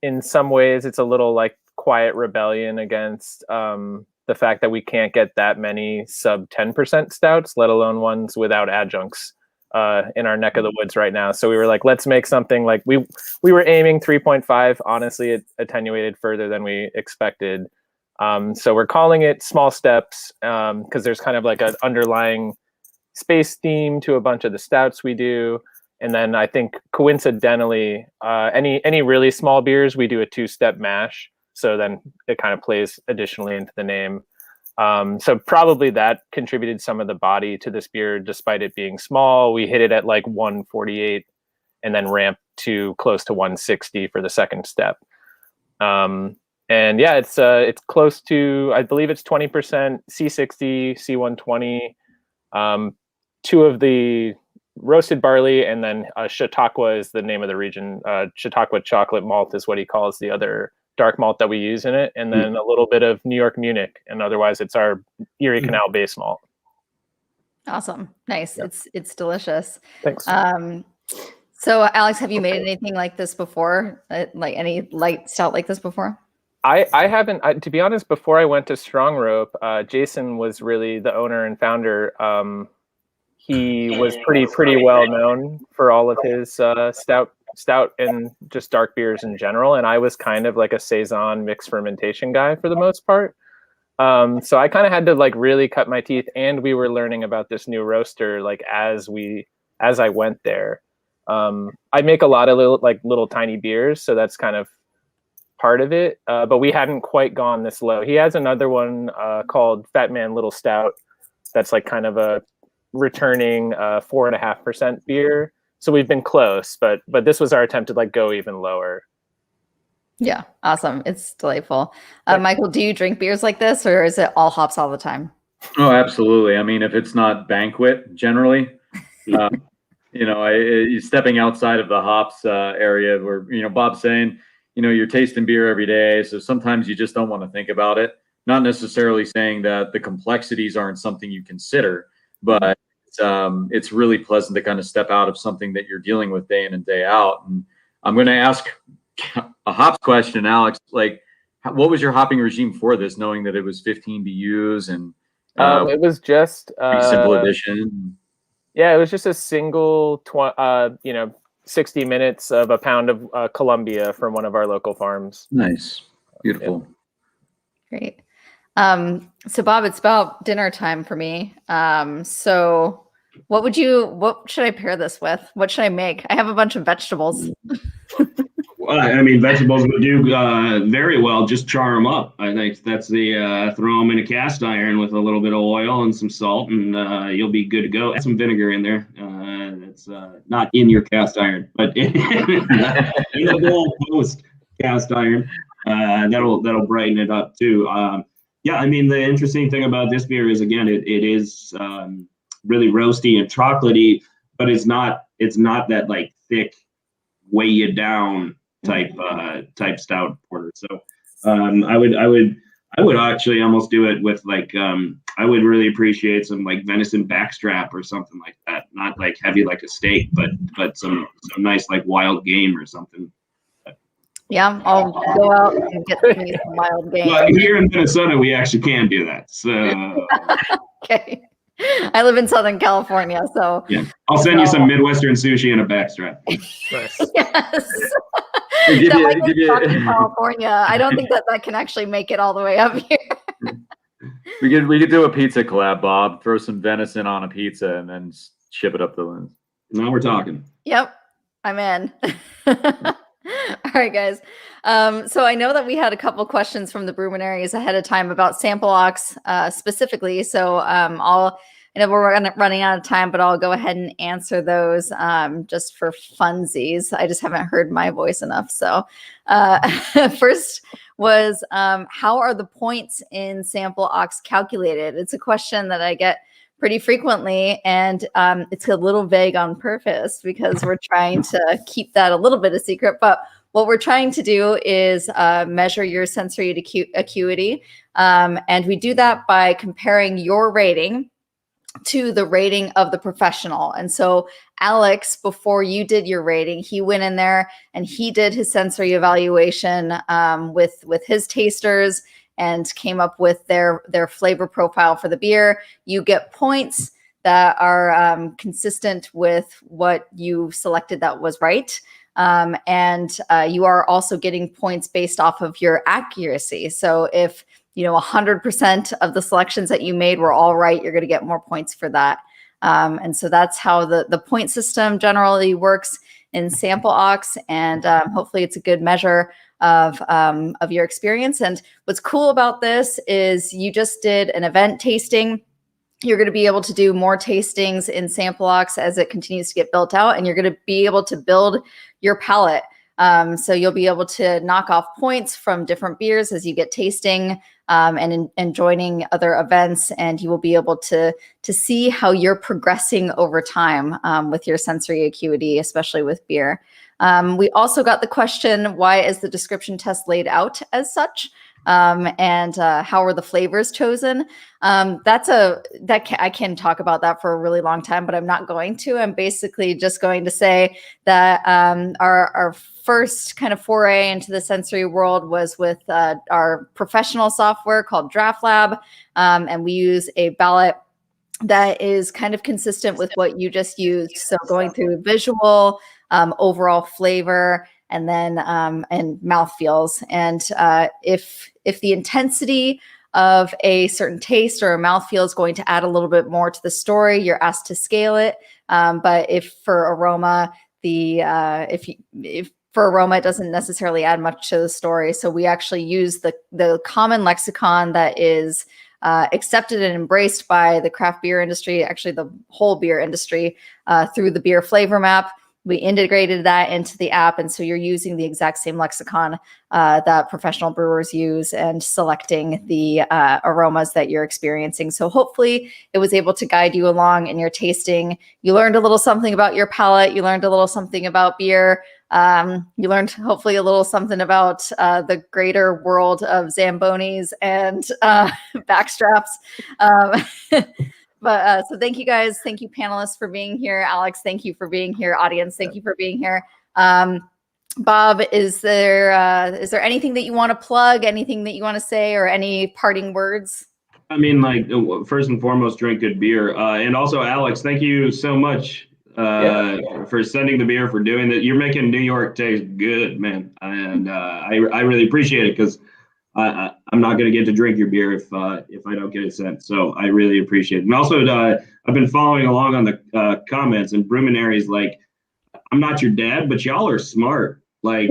Speaker 3: in some ways it's a little like quiet rebellion against the fact that we can't get that many sub 10% stouts, let alone ones without adjuncts in our neck of the woods right now. So we were like, let's make something like we were aiming 3.5. Honestly, it attenuated further than we expected. So we're calling it Small Steps because there's kind of like an underlying space theme to a bunch of the stouts we do. And then I think coincidentally, any really small beers, we do a 2-step mash. So then it kind of plays additionally into the name. So probably that contributed some of the body to this beer, despite it being small. We hit it at like 148 and then ramped to close to 160 for the second step. And yeah, it's close to, I believe it's 20% C60, C120, 2 of the roasted barley, and then Chautauqua is the name of the region. Chautauqua chocolate malt is what he calls the other dark malt that we use in it, and then a little bit of New York Munich, and otherwise it's our Erie Canal base malt.
Speaker 1: Awesome. Nice.
Speaker 3: Yeah.
Speaker 1: It's delicious.
Speaker 3: Thanks.
Speaker 1: So Alex, have you made anything like this before? Like any light stout like this before?
Speaker 3: I haven't, to be honest, before I went to Strong Rope, Jason was really the owner and founder. He was pretty well known for all of his stout and just dark beers in general. And I was kind of like a Saison mixed fermentation guy for the most part. So I kind of had to like really cut my teeth, and we were learning about this new roaster like as I went there. I make a lot of little tiny beers, so that's kind of part of it. But we hadn't quite gone this low. He has another one called Fat Man Little Stout that's like kind of a returning 4.5% beer. So we've been close, but this was our attempt to like go even lower.
Speaker 1: Yeah, awesome. It's delightful. Michael, do you drink beers like this, or is it all hops all the time?
Speaker 5: Oh, absolutely. I mean, if it's not banquet, generally, stepping outside of the hops area where, Bob's saying, you're tasting beer every day. So sometimes you just don't want to think about it. Not necessarily saying that the complexities aren't something you consider, but it's really pleasant to kind of step out of something that you're dealing with day in and day out. And I'm going to ask a hops question, Alex. Like, what was your hopping regime for this, knowing that it was 15 BUs and
Speaker 3: it was just
Speaker 5: simple addition?
Speaker 3: Yeah, it was just a single 60 minutes of a pound of Columbia from one of our local farms.
Speaker 5: Nice. Beautiful.
Speaker 1: Yeah. Great. So Bob, it's about dinner time for me. So what should I pair this with? What should I make? I have a bunch of vegetables.
Speaker 4: Well, I mean, vegetables would do very well. Just char them up. I think that's the throw them in a cast iron with a little bit of oil and some salt, and you'll be good to go. Add some vinegar in there. It's not in your cast iron, but in the bowl post cast iron. That'll brighten it up too. Yeah, I mean, the interesting thing about this beer is, again, it is really roasty and chocolatey, but it's not that like thick, weigh you down type stout porter. So I would actually almost do it with like I would really appreciate some like venison backstrap or something like that. Not like heavy like a steak, but some nice like wild game or something.
Speaker 1: Yeah, I'll go out and get me some wild game.
Speaker 4: Well, here in Minnesota, we actually can do that. So
Speaker 1: okay. I live in Southern California, so
Speaker 4: yeah, I'll send you some Midwestern sushi and a backstrap.
Speaker 1: Nice. Yes. California. I don't think that can actually make it all the way up here.
Speaker 5: We could do a pizza collab, Bob. Throw some venison on a pizza and then ship it up the lens.
Speaker 4: Now we're talking.
Speaker 1: Yep, I'm in. All right, guys. So I know that we had a couple questions from the Bruminaries ahead of time about Sample Ox specifically. So I know we're running out of time, but I'll go ahead and answer those just for funsies. I just haven't heard my voice enough. So first was, how are the points in Sample Ox calculated? It's a question that I get pretty frequently, and it's a little vague on purpose because we're trying to keep that a little bit a secret. But what we're trying to do is measure your sensory acuity, and we do that by comparing your rating to the rating of the professional. And so Alex, before you did your rating, he went in there and he did his sensory evaluation with his tasters and came up with their flavor profile for the beer. You get points that are consistent with what you selected that was right. And you are also getting points based off of your accuracy. So if 100% of the selections that you made were all right, you're going to get more points for that. And so that's how the point system generally works in Sample Ox. And hopefully it's a good measure of your experience. And what's cool about this is you just did an event tasting. You're going to be able to do more tastings in Sample Ox as it continues to get built out, and you're going to be able to build your palate. So you'll be able to knock off points from different beers as you get tasting and joining other events, and you will be able to see how you're progressing over time with your sensory acuity, especially with beer. We also got the question, why is the description test laid out as such? and how were the flavors chosen. I can talk about that for a really long time, but I'm not going to. I'm basically just going to say that our first kind of foray into the sensory world was with our professional software called Draft Lab, and we use a ballot that is kind of consistent with what you just used. So going through visual, overall flavor, and then and mouthfeels. And if the intensity of a certain taste or a mouthfeel is going to add a little bit more to the story, you're asked to scale it. But if for aroma, if for aroma, it doesn't necessarily add much to the story. So we actually use the common lexicon that is accepted and embraced by the craft beer industry, actually the whole beer industry, through the beer flavor map. We integrated that into the app. And so you're using the exact same lexicon that professional brewers use and selecting the aromas that you're experiencing. So hopefully it was able to guide you along in your tasting. You learned a little something about your palate. You learned a little something about beer. You learned hopefully a little something about the greater world of Zambonis and backstraps. But so thank you guys. Thank you panelists for being here. Alex, thank you for being here. Audience, thank you for being here. Bob, is there anything that you want to plug, anything that you want to say, or any parting words?
Speaker 4: I mean, like, first and foremost, drink good beer. And also, Alex, thank you so much for sending the beer, for doing that. You're making New York taste good, man. And I really appreciate it, because I'm not going to get to drink your beer if I don't get it sent. So I really appreciate it. And also, I've been following along on the comments, and Bruminaries, like, I'm not your dad, but y'all are smart. Like,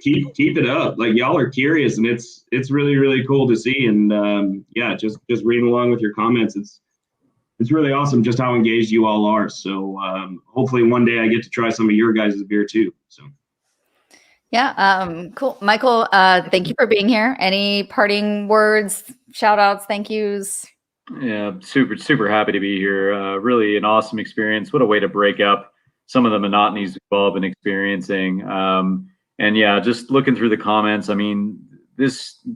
Speaker 4: keep it up. Like, y'all are curious, and it's really, really cool to see. And yeah, just reading along with your comments, it's really awesome just how engaged you all are. So hopefully one day I get to try some of your guys' beer too. So.
Speaker 1: Yeah, cool. Michael, thank you for being here. Any parting words, shout outs, thank yous?
Speaker 5: Yeah, super happy to be here. Really an awesome experience. What a way to break up some of the monotonies we've all been experiencing. And yeah, just looking through the comments, I mean,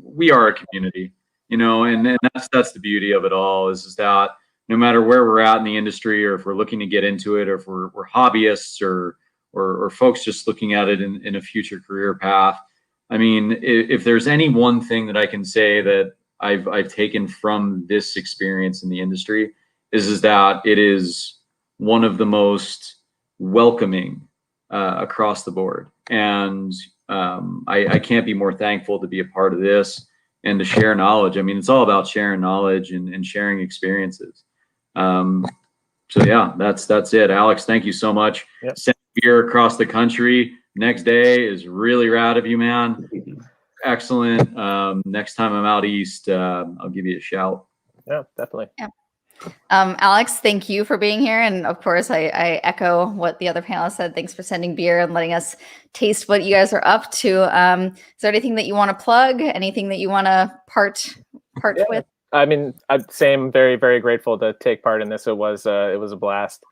Speaker 5: we are a community, you know, and that's the beauty of it all, is that no matter where we're at in the industry, or if we're looking to get into it, or if we're hobbyists, or folks just looking at it in a future career path. I mean, if there's any one thing that I can say that I've taken from this experience in the industry, is that it is one of the most welcoming across the board. And I can't be more thankful to be a part of this and to share knowledge. I mean, it's all about sharing knowledge and sharing experiences. So yeah, that's it. Alex, thank you so much.
Speaker 3: Yep.
Speaker 5: Send beer across the country next day is really rad of you, man. Excellent. Next time I'm out east, I'll give you a shout.
Speaker 3: Yeah, definitely.
Speaker 1: Yeah. Alex, thank you for being here. And of course, I echo what the other panelists said. Thanks for sending beer and letting us taste what you guys are up to. Is there anything that you want to plug? Anything that you want to part with?
Speaker 3: I mean, same. Very, very grateful to take part in this. It was a blast.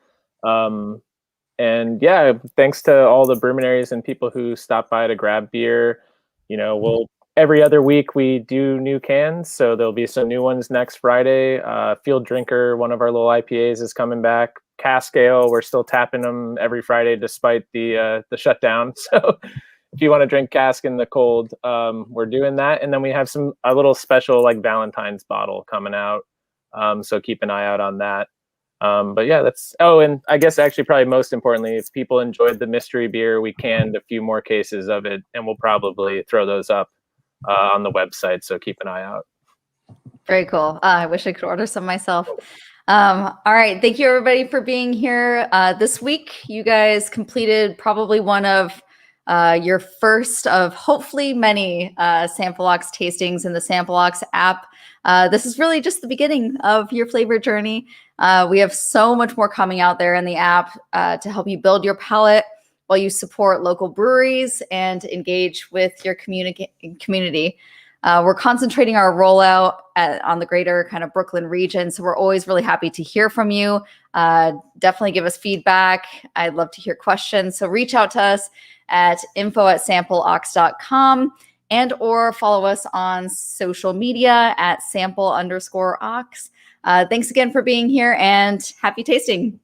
Speaker 3: And yeah, thanks to all the Bruminaries and people who stop by to grab beer. You know, every other week we do new cans, so there'll be some new ones next Friday. Field Drinker, one of our little IPAs, is coming back. Cask Ale, we're still tapping them every Friday despite the shutdown. So if you want to drink cask in the cold, we're doing that. And then we have a little special like Valentine's bottle coming out. So keep an eye out on that. But yeah, and I guess actually probably most importantly, if people enjoyed the mystery beer, we canned a few more cases of it, and we'll probably throw those up on the website. So keep an eye out.
Speaker 1: Very cool. I wish I could order some myself. All right. Thank you everybody for being here. This week, you guys completed probably one of your first of hopefully many Sampleox tastings in the Sampleox app. This is really just the beginning of your flavor journey. We have so much more coming out there in the app to help you build your palate while you support local breweries and engage with your community. We're concentrating our rollout on the greater kind of Brooklyn region. So we're always really happy to hear from you. Definitely give us feedback. I'd love to hear questions. So reach out to us at info@sampleox.com. and or follow us on social media at sample_ox. Thanks again for being here and happy tasting.